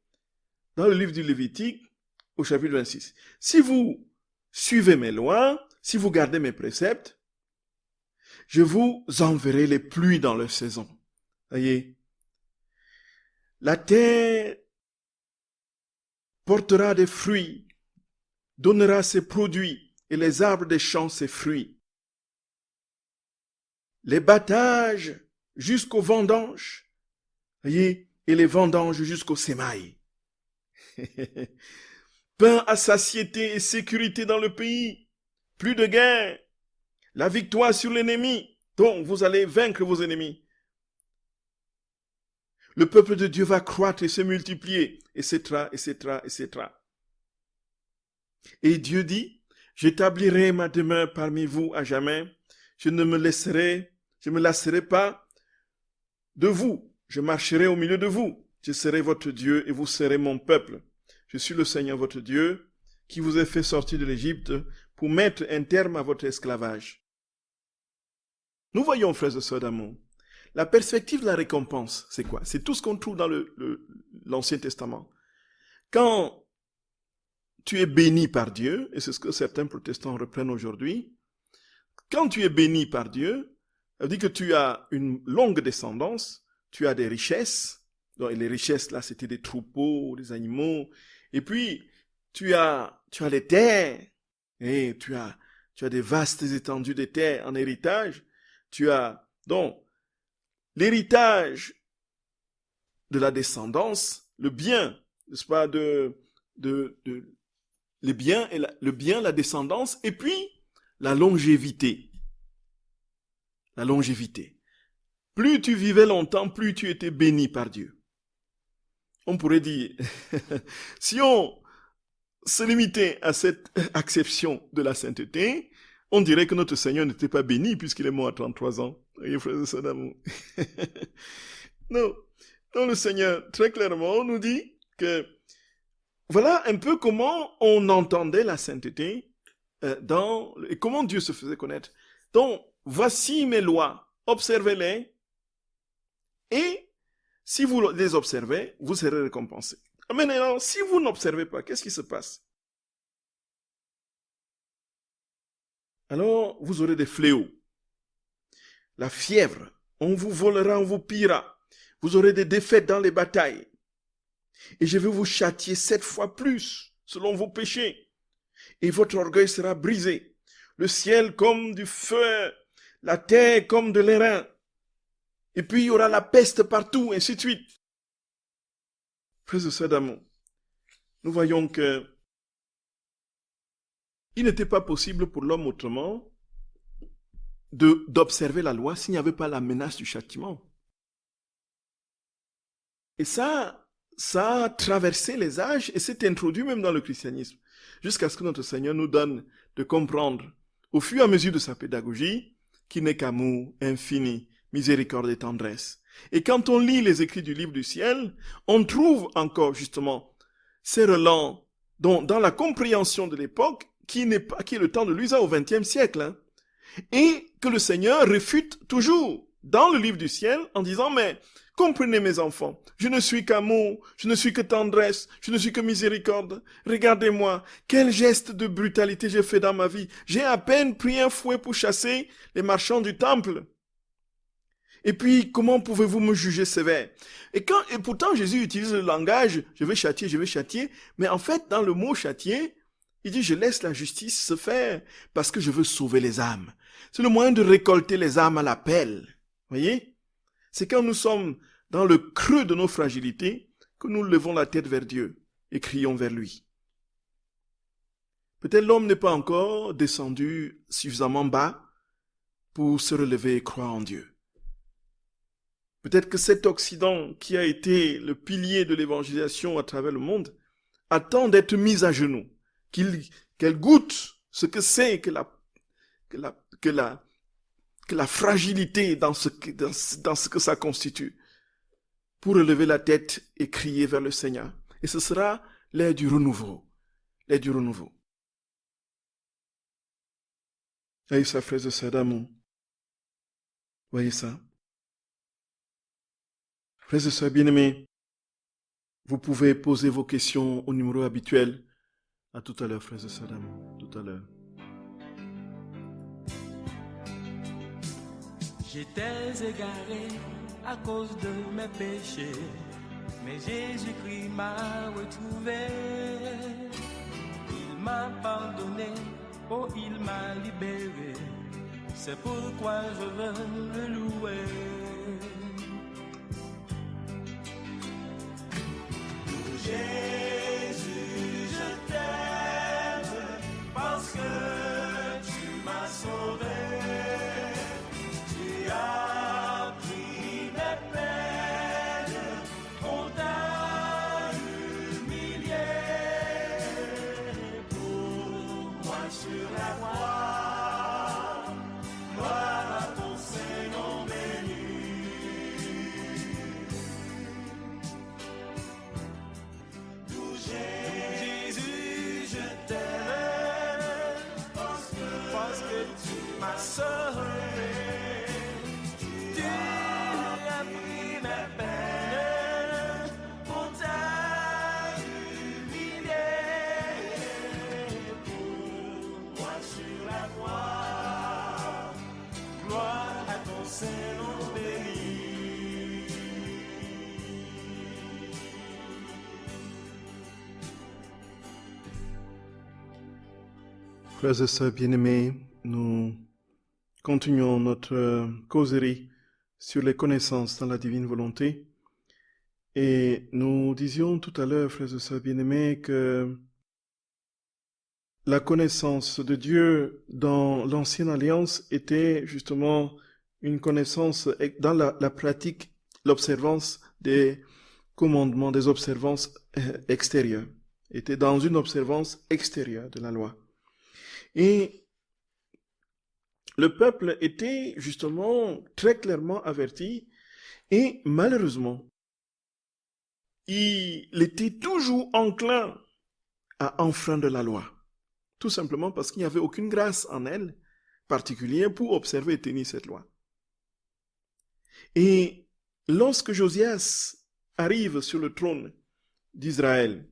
dans le livre du Lévitique, au chapitre 26. Si vous suivez mes lois, si vous gardez mes préceptes, je vous enverrai les pluies dans leur saison. Voyez, la terre portera des fruits, donnera ses produits, et les arbres des champs ses fruits. Les battages jusqu'aux vendanges, voyez, et les vendanges jusqu'aux sémailles. Pain à satiété et sécurité dans le pays, plus de guerre, la victoire sur l'ennemi, donc vous allez vaincre vos ennemis. Le peuple de Dieu va croître et se multiplier, etc., etc., etc. Et Dieu dit, j'établirai ma demeure parmi vous à jamais, je ne me lasserai pas de vous, je marcherai au milieu de vous, je serai votre Dieu et vous serez mon peuple. Je suis le Seigneur votre Dieu, qui vous a fait sortir de l'Égypte pour mettre un terme à votre esclavage. Nous voyons, frères et sœurs d'amour, la perspective de la récompense, c'est quoi? C'est tout ce qu'on trouve dans l'Ancien Testament. Quand tu es béni par Dieu, et c'est ce que certains protestants reprennent aujourd'hui, quand tu es béni par Dieu, ça veut dire que tu as une longue descendance, tu as des richesses, donc les richesses là c'était des troupeaux, des animaux, et puis tu as les terres, et tu as des vastes étendues de terres en héritage, tu as donc l'héritage de la descendance, le bien, n'est-ce pas, les biens et le bien, la descendance, et puis la longévité. La longévité. Plus tu vivais longtemps, plus tu étais béni par Dieu. On pourrait dire, si on se limitait à cette acception de la sainteté, on dirait que notre Seigneur n'était pas béni puisqu'il est mort à 33 ans. Voyez, frères et sœurs d'amour. Non, le Seigneur, très clairement, nous dit que voilà un peu comment on entendait la sainteté et comment Dieu se faisait connaître. Donc, voici mes lois, observez-les, et si vous les observez, vous serez récompensés. Maintenant, si vous n'observez pas, qu'est-ce qui se passe? Alors, vous aurez des fléaux. La fièvre, on vous volera, on vous pillera. Vous aurez des défaites dans les batailles. Et je vais vous châtier 7 fois plus, selon vos péchés. Et votre orgueil sera brisé. Le ciel comme du feu, la terre comme de l'airain. Et puis il y aura la peste partout, ainsi de suite. Frères et sœurs d'amour, nous voyons que il n'était pas possible pour l'homme autrement d'observer la loi s'il n'y avait pas la menace du châtiment. Et ça a traversé les âges et s'est introduit même dans le christianisme, jusqu'à ce que notre Seigneur nous donne de comprendre, au fur et à mesure de sa pédagogie, qu'il n'est qu'amour infini, miséricorde et tendresse. Et quand on lit les écrits du livre du ciel, on trouve encore justement ces relents dans la compréhension de l'époque, qui est le temps de Luisa au XXe siècle, hein, et que le Seigneur réfute toujours dans le livre du ciel en disant, mais comprenez mes enfants, je ne suis qu'amour, je ne suis que tendresse, je ne suis que miséricorde. Regardez-moi, quel geste de brutalité j'ai fait dans ma vie. J'ai à peine pris un fouet pour chasser les marchands du temple. Et puis, comment pouvez-vous me juger sévère? Et pourtant, Jésus utilise le langage, je vais châtier, mais en fait, dans le mot châtier, Il dit, je laisse la justice se faire parce que je veux sauver les âmes. C'est le moyen de récolter les âmes à l'appel. Voyez? C'est quand nous sommes dans le creux de nos fragilités que nous levons la tête vers Dieu et crions vers lui. Peut-être l'homme n'est pas encore descendu suffisamment bas pour se relever et croire en Dieu. Peut-être que cet Occident qui a été le pilier de l'évangélisation à travers le monde attend d'être mis à genoux, qu'elle goûte ce que c'est que la fragilité dans ce que ça constitue, pour relever la tête et crier vers le Seigneur. Et ce sera l'ère du renouveau. L'ère du renouveau. Voyez ça, frères et sœurs d'amour. Voyez ça. Frères et sœurs bien-aimés, vous pouvez poser vos questions au numéro habituel. À tout à l'heure, frères et sœurs d'amour. Tout à l'heure. J'étais égaré à cause de mes péchés, mais Jésus-Christ m'a retrouvé. Il m'a pardonné, oh il m'a libéré. C'est pourquoi je veux le louer. Jésus, je t'aime parce que tu m'as sauvé. Tu as pris mes peines, on t'a humilié. Pour moi sur la croix, gloire à ton Saint-Nom béni. Jésus, je t'aime parce que tu m'as sauvé. Tu as pris mes peines, on t'a humilié. Pour moi sur la croix, gloire à ton Saint-Nom béni. Frères et sœurs bien-aimés, nous continuons notre causerie sur les connaissances dans la divine volonté. Et nous disions tout à l'heure, frères et sœurs bien-aimés, que la connaissance de Dieu dans l'Ancienne Alliance était justement une connaissance dans la pratique, l'observance des commandements, des observances extérieures. Était dans une observance extérieure de la loi. Et le peuple était justement très clairement averti et malheureusement, il était toujours enclin à enfreindre la loi. Tout simplement parce qu'il n'y avait aucune grâce en elle particulière pour observer et tenir cette loi. Et lorsque Josias arrive sur le trône d'Israël,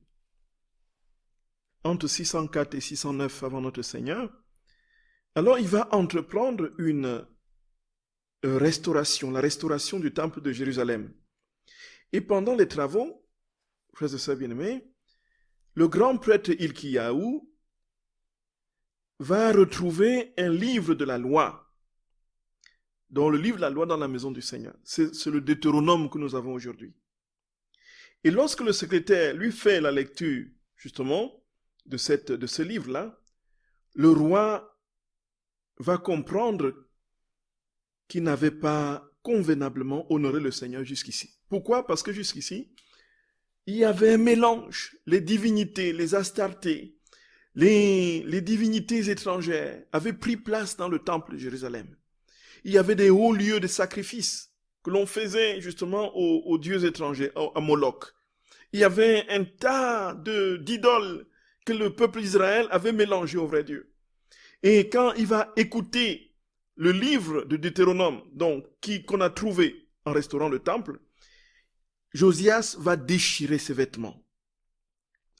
entre 604 et 609 avant notre Seigneur, alors il va entreprendre une restauration, la restauration du temple de Jérusalem. Et pendant les travaux, frères et sœurs bien-aimés, le grand prêtre Hilkiyahu va retrouver un livre de la loi, dont le livre de la loi dans la maison du Seigneur. C'est le Deutéronome que nous avons aujourd'hui. Et lorsque le secrétaire lui fait la lecture, justement, de ce livre-là, le roi va comprendre qu'il n'avait pas convenablement honoré le Seigneur jusqu'ici. Pourquoi? Parce que jusqu'ici, il y avait un mélange. Les divinités, les astartés, les divinités étrangères avaient pris place dans le temple de Jérusalem. Il y avait des hauts lieux de sacrifice que l'on faisait justement aux dieux étrangers, à Moloch. Il y avait un tas d'idoles que le peuple d'Israël avait mélangé au vrai Dieu. Et quand il va écouter le livre de Deutéronome, donc qu'on a trouvé en restaurant le temple, Josias va déchirer ses vêtements.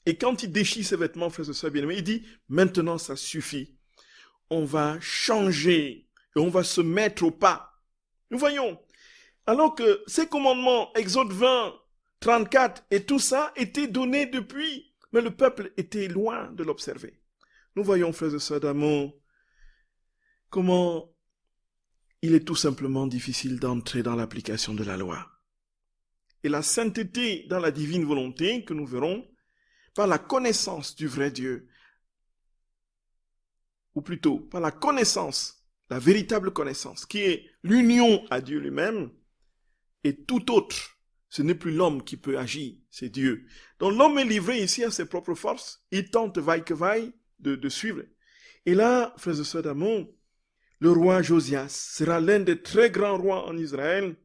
Et quand il déchire ses vêtements, frères et sœurs bien-aimés, il dit, maintenant ça suffit. On va changer et on va se mettre au pas. Nous voyons, alors que ces commandements, Exode 20, 34 et tout ça, étaient donnés depuis, mais le peuple était loin de l'observer. nous voyons, frères et sœurs d'amour, comment il est tout simplement difficile d'entrer dans l'application de la loi. Et la sainteté dans la divine volonté que nous verrons par la connaissance du vrai Dieu, ou plutôt par la connaissance, la véritable connaissance, qui est l'union à Dieu lui-même, et tout autre, ce n'est plus l'homme qui peut agir, c'est Dieu. Donc l'homme est livré ici à ses propres forces, il tente vaille que vaille de suivre. Et là, frères et sœurs d'amour, le roi Josias sera l'un des très grands rois en Israël,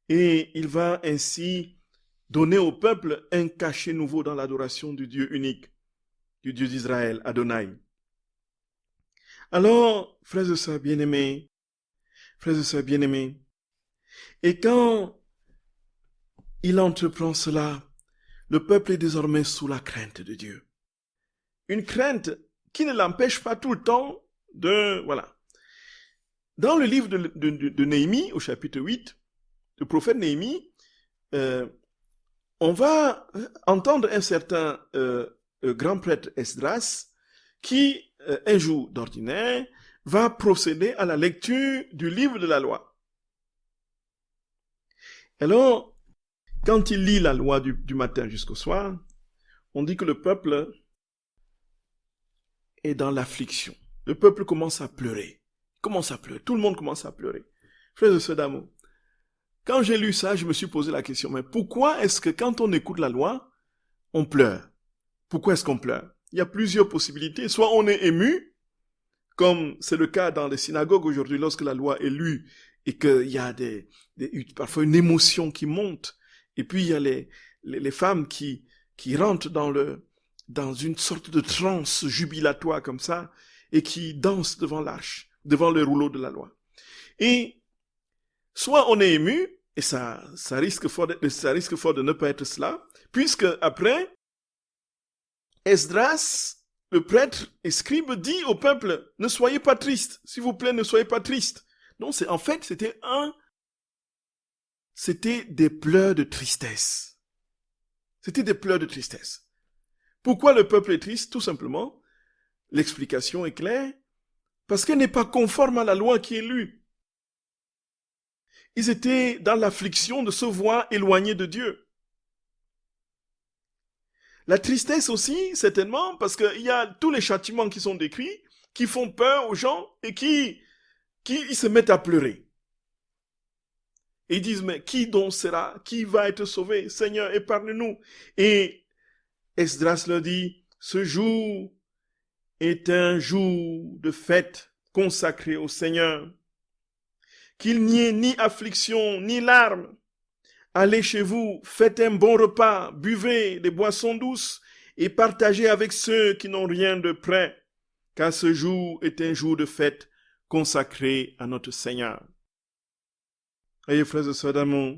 et il va ainsi donner au peuple un cachet nouveau dans l'adoration du Dieu unique, du Dieu d'Israël, Adonai. Alors, frères et sœurs bien-aimés, et quand il entreprend cela, le peuple est désormais sous la crainte de Dieu. Une crainte qui ne l'empêche pas tout le temps de... Voilà. Dans le livre de Néhémie, au chapitre 8, le prophète Néhémie, on va entendre un certain grand prêtre Esdras qui, un jour d'ordinaire, va procéder à la lecture du livre de la loi. Alors, quand il lit la loi du matin jusqu'au soir, on dit que le peuple est dans l'affliction. Le peuple commence à pleurer. Tout le monde commence à pleurer. Frères et sœurs d'amour, quand j'ai lu ça, je me suis posé la question, mais pourquoi est-ce que quand on écoute la loi, on pleure? Pourquoi est-ce qu'on pleure? Il y a plusieurs possibilités. Soit on est ému, comme c'est le cas dans les synagogues aujourd'hui, lorsque la loi est lue et qu'il y a parfois une émotion qui monte. Et puis il y a les femmes qui rentrent dans une sorte de transe jubilatoire comme ça et qui dansent devant l'arche, devant le rouleau de la loi. Et soit on est ému, et ça risque fort de ne pas être cela, puisque après, Esdras, le prêtre et scribe, dit au peuple, ne soyez pas tristes, s'il vous plaît, ne soyez pas tristes. Non, c'était des pleurs de tristesse. C'était des pleurs de tristesse. Pourquoi le peuple est triste? Tout simplement, l'explication est claire, parce qu'elle n'est pas conforme à la loi qui est lue. Ils étaient dans l'affliction de se voir éloignés de Dieu. La tristesse aussi, certainement, parce qu'il y a tous les châtiments qui sont décrits, qui font peur aux gens et qui se mettent à pleurer. Et ils disent, mais qui donc sera? Qui va être sauvé? Seigneur, épargne-nous. Et Esdras leur dit, ce jour est un jour de fête consacré au Seigneur. Qu'il n'y ait ni affliction, ni larmes. Allez chez vous, faites un bon repas, buvez des boissons douces et partagez avec ceux qui n'ont rien de près, car ce jour est un jour de fête consacré à notre Seigneur. Voyez, frères et sœurs d'amour,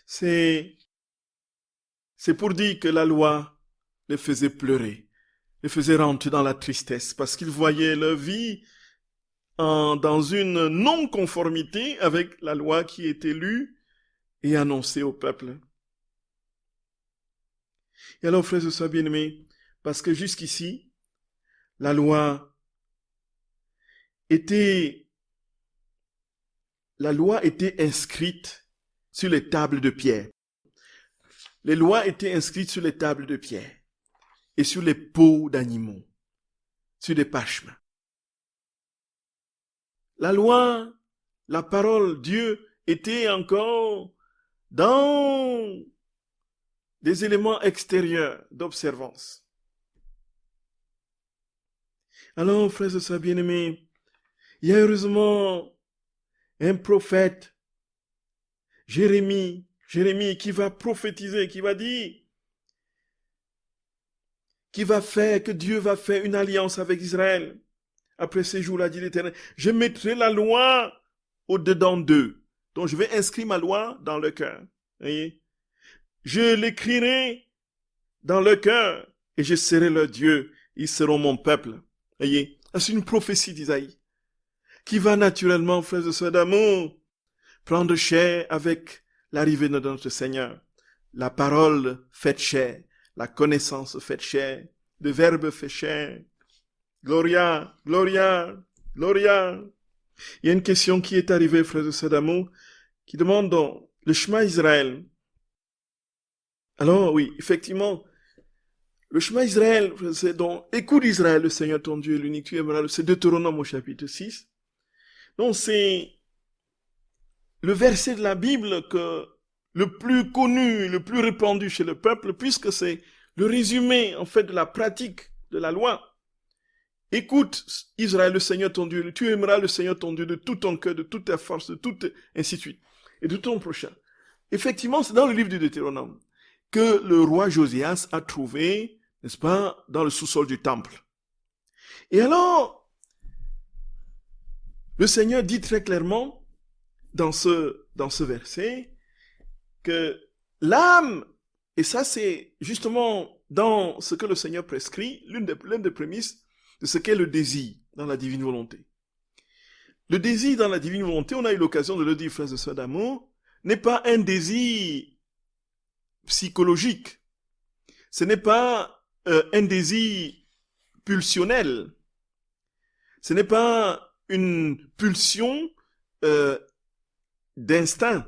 c'est pour dire que la loi les faisait pleurer, les faisait rentrer dans la tristesse, parce qu'ils voyaient leur vie dans une non-conformité avec la loi qui était lue et annoncée au peuple. Et alors, frères et sœurs bien-aimés, parce que jusqu'ici, la loi était inscrite sur les tables de pierre. Les lois étaient inscrites sur les tables de pierre et sur les peaux d'animaux, sur des parchemins. La loi, la parole, Dieu était encore dans des éléments extérieurs d'observance. Alors, frères et sœurs bien-aimés, il y a heureusement un prophète, Jérémie, qui va prophétiser, qui va dire, que Dieu va faire une alliance avec Israël. Après ces jours-là, dit l'Éternel, je mettrai la loi au-dedans d'eux. Donc je vais inscrire ma loi dans leur cœur. Voyez? Je l'écrirai dans leur cœur et je serai leur Dieu. Ils seront mon peuple. Voyez? C'est une prophétie d'Isaïe qui va naturellement, frères et sœurs d'amour, prendre chair avec l'arrivée de notre Seigneur. La parole faite chair, la connaissance faite chair, le Verbe fait chair. Gloria, Gloria, Gloria. Il y a une question qui est arrivée, frères et sœurs d'amour, qui demande donc le Shema Israël. Alors oui, effectivement, le Shema Israël, c'est donc écoute Israël, le Seigneur ton Dieu est l'unique, tu aimeras, c'est Deutéronome au chapitre 6. Donc c'est le verset de la Bible que le plus connu, le plus répandu chez le peuple, puisque c'est le résumé en fait de la pratique de la loi. Écoute Israël, le Seigneur ton Dieu, tu aimeras le Seigneur ton Dieu de tout ton cœur, de toute ta force, de tout, ainsi de suite, et de ton prochain. Effectivement, c'est dans le livre du Deutéronome que le roi Josias a trouvé, n'est-ce pas, dans le sous-sol du temple. Et alors, le Seigneur dit très clairement dans ce verset que l'âme, et ça c'est justement dans ce que le Seigneur prescrit, l'une des prémices de ce qu'est le désir dans la divine volonté. Le désir dans la divine volonté, on a eu l'occasion de le dire, frères et sœurs d'amour, n'est pas un désir psychologique. Ce n'est pas un désir pulsionnel. Ce n'est pas une pulsion d'instinct.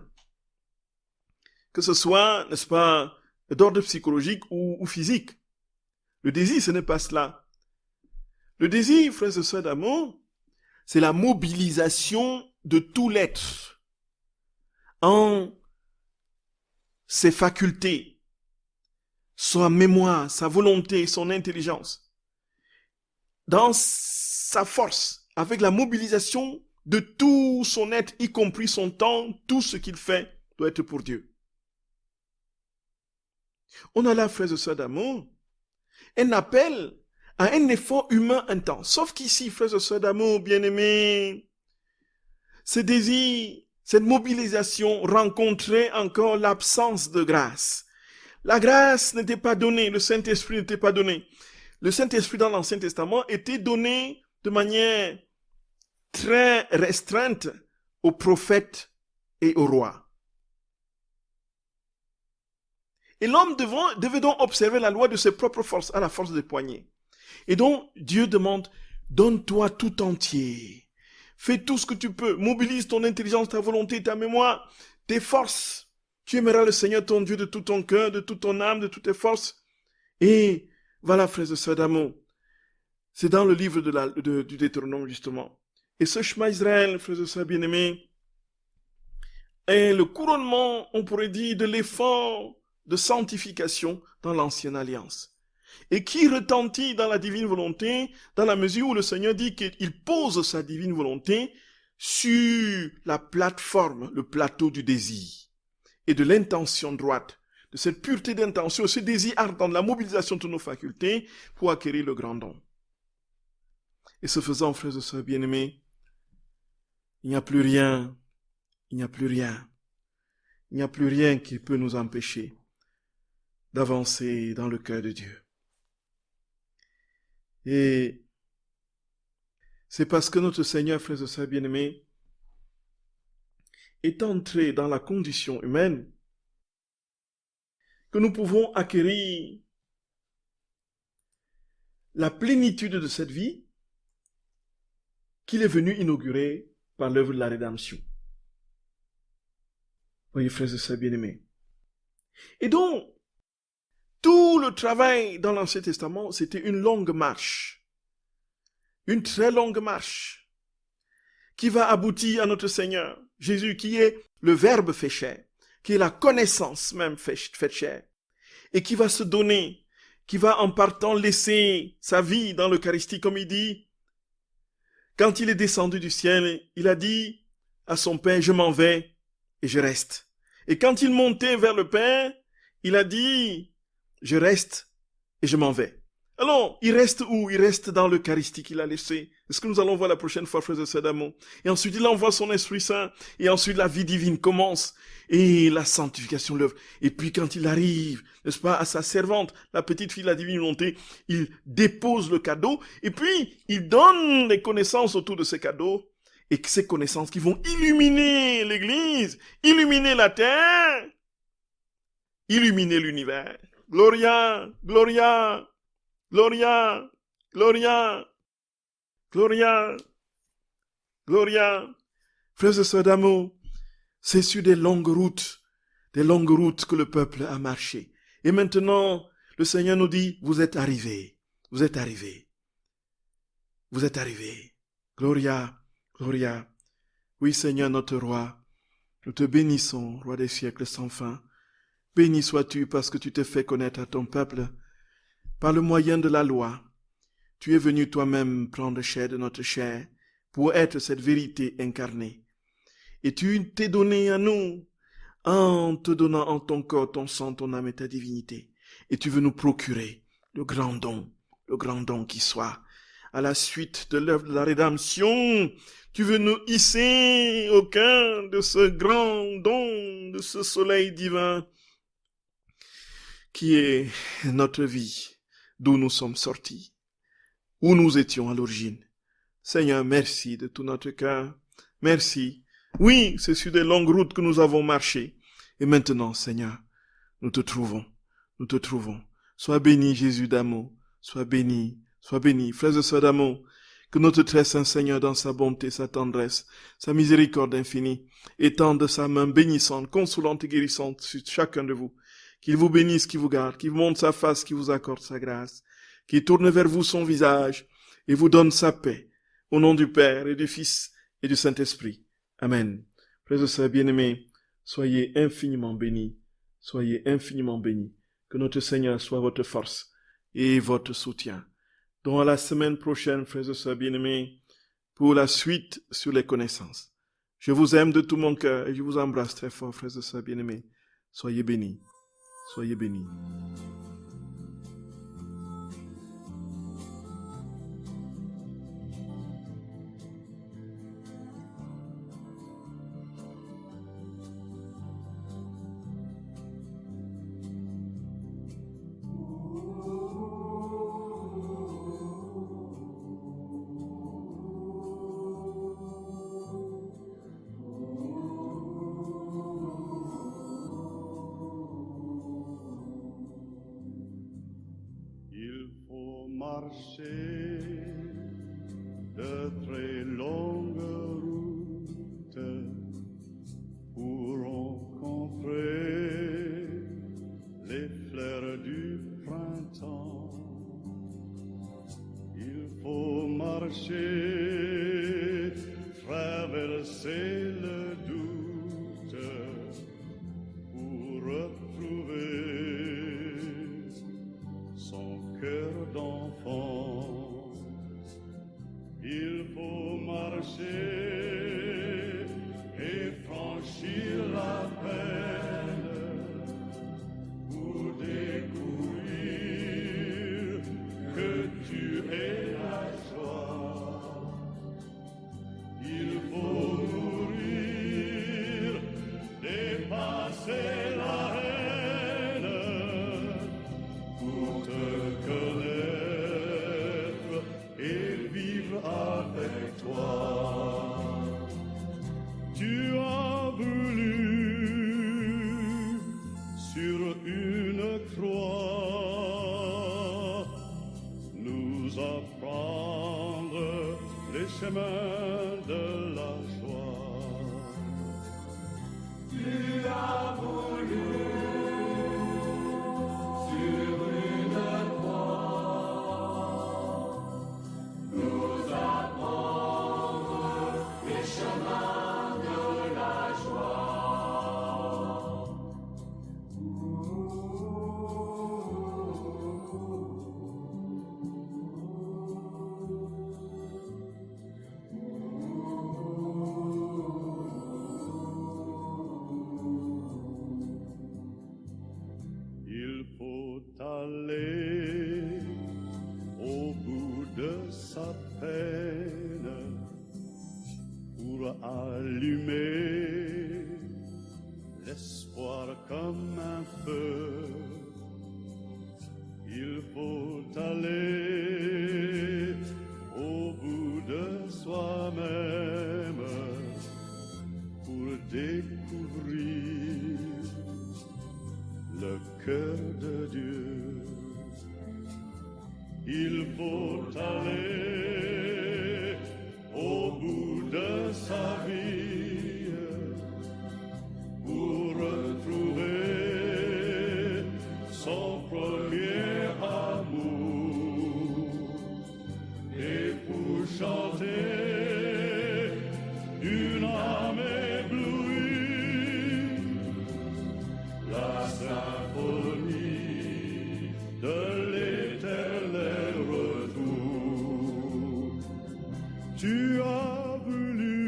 Que ce soit, n'est-ce pas, d'ordre psychologique ou physique. Le désir, ce n'est pas cela. Le désir, frères et sœurs d'amour, c'est la mobilisation de tout l'être en ses facultés, sa mémoire, sa volonté, son intelligence, dans sa force, avec la mobilisation de tout son être, y compris son temps, tout ce qu'il fait doit être pour Dieu. On a là, frères et sœurs d'amour, un appel à un effort humain intense. Sauf qu'ici, frères et sœurs d'amour, bien-aimés, ce désir, cette mobilisation rencontrait encore l'absence de grâce. La grâce n'était pas donnée, le Saint-Esprit n'était pas donné. Le Saint-Esprit dans l'Ancien Testament était donné de manière très restreinte aux prophètes et aux rois. Et l'homme devait donc observer la loi de ses propres forces, à la force des poignets. Et donc, Dieu demande, donne-toi tout entier. Fais tout ce que tu peux. Mobilise ton intelligence, ta volonté, ta mémoire, tes forces. Tu aimeras le Seigneur ton Dieu de tout ton cœur, de toute ton âme, de toutes tes forces. Et voilà, frères et sœurs d'amour. C'est dans le livre du Deutéronome, justement. Et ce Shema Israël, frères et sœurs bien-aimés, est le couronnement, on pourrait dire, de l'effort de sanctification dans l'ancienne alliance. Et qui retentit dans la divine volonté, dans la mesure où le Seigneur dit qu'il pose sa divine volonté sur la plateforme, le plateau du désir, et de l'intention droite, de cette pureté d'intention, ce désir ardent, de la mobilisation de nos facultés pour acquérir le grand don. Et ce faisant, frères et sœurs bien-aimés, il n'y a plus rien, il n'y a plus rien, il n'y a plus rien qui peut nous empêcher d'avancer dans le cœur de Dieu. Et c'est parce que notre Seigneur, frères et sœurs bien-aimés, est entré dans la condition humaine que nous pouvons acquérir la plénitude de cette vie qu'il est venu inaugurer par l'œuvre de la rédemption. Voyez, frères et sœurs bien-aimés. Et donc, tout le travail dans l'Ancien Testament, c'était une longue marche. Une très longue marche qui va aboutir à notre Seigneur, Jésus, qui est le Verbe fait chair, qui est la connaissance même faite chair, et qui va se donner, qui va en partant laisser sa vie dans l'Eucharistie, comme il dit. Quand il est descendu du ciel, il a dit à son Père, je m'en vais et je reste. Et quand il montait vers le Père, il a dit, je reste et je m'en vais. Alors, il reste où? Il reste dans l'Eucharistie qu'il a laissé. Est-ce que nous allons voir la prochaine fois, frères et sœurs d'amour? Et ensuite, il envoie son Esprit Saint. Et ensuite, la vie divine commence. Et la sanctification l'œuvre. Et puis, quand il arrive, n'est-ce pas, à sa servante, la petite fille de la divine volonté, il dépose le cadeau. Et puis, il donne les connaissances autour de ces cadeaux. Et ces connaissances qui vont illuminer l'Église, illuminer la terre, illuminer l'univers. Gloria, Gloria, Gloria, Gloria, Gloria, Gloria. Frères et sœurs d'amour, c'est sur des longues routes que le peuple a marché. Et maintenant, le Seigneur nous dit, vous êtes arrivés, vous êtes arrivés, vous êtes arrivés. Gloria, Gloria. Oui, Seigneur notre roi, nous te bénissons, roi des siècles sans fin. Béni sois-tu parce que tu t'es fait connaître à ton peuple par le moyen de la loi. Tu es venu toi-même prendre chair de notre chair pour être cette vérité incarnée. Et tu t'es donné à nous en te donnant en ton corps, ton sang, ton âme et ta divinité. Et tu veux nous procurer le grand don qui soit à la suite de l'œuvre de la rédemption. Tu veux nous hisser au cœur de ce grand don, de ce soleil divin qui est notre vie, d'où nous sommes sortis, où nous étions à l'origine. Seigneur, merci de tout notre cœur. Merci. Oui, c'est sur des longues routes que nous avons marché. Et maintenant, Seigneur, nous te trouvons. Nous te trouvons. Sois béni, Jésus d'amour. Sois béni. Sois béni. Frères et sœurs d'amour, que notre très saint Seigneur, dans sa bonté, sa tendresse, sa miséricorde infinie, étende sa main bénissante, consolante et guérissante sur chacun de vous. Qu'il vous bénisse, qu'il vous garde, qu'il vous montre sa face, qu'il vous accorde sa grâce, qu'il tourne vers vous son visage et vous donne sa paix. Au nom du Père et du Fils et du Saint-Esprit. Amen. Frères et sœurs bien-aimés, soyez infiniment bénis. Soyez infiniment bénis. Que notre Seigneur soit votre force et votre soutien. Donc à la semaine prochaine, frères et sœurs bien-aimés, pour la suite sur les connaissances. Je vous aime de tout mon cœur et je vous embrasse très fort, frères et sœurs bien-aimés. Soyez bénis. Soyez bénis. Marcher de très longues routes pour rencontrer les fleurs du printemps. Il faut marcher, traverser le doute pour retrouver son cœur d'enfant. Il faut marcher et franchir la peine pour découvrir que tu es la joie. Il faut mourir, dépasser la haine pour te connaître et vivre avec toi. Tu as voulu sur une croix nous apprendre les chemins de la joie. Tu as voulu sur une croix nous apprendre les chemins de la joie. Il faut aller au bout de sa peine pour allumer l'espoir comme un feu. Il faut aller au bout de soi-même pour découvrir le cœur de Dieu. Il faut aller au bout de sa vie pour retrouver son premier amour et pour chanter une âme éblouie la symphonie de l'éternel retour. Tu as voulu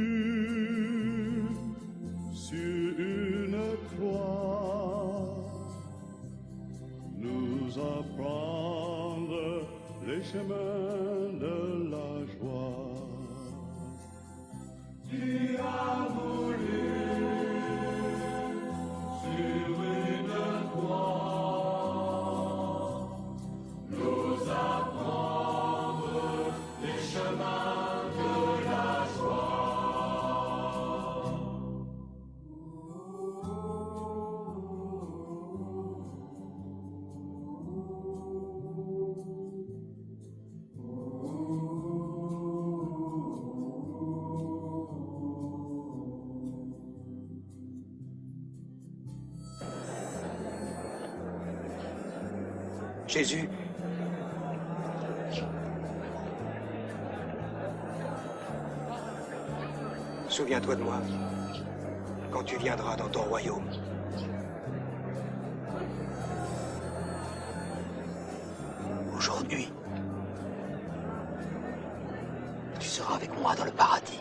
sur une croix nous apprendre les chemins de la joie. Tu as voulu sur une croix nous apprendre les chemins de la joie. Jésus, souviens-toi de moi quand tu viendras dans ton royaume. Aujourd'hui, tu seras avec moi dans le paradis.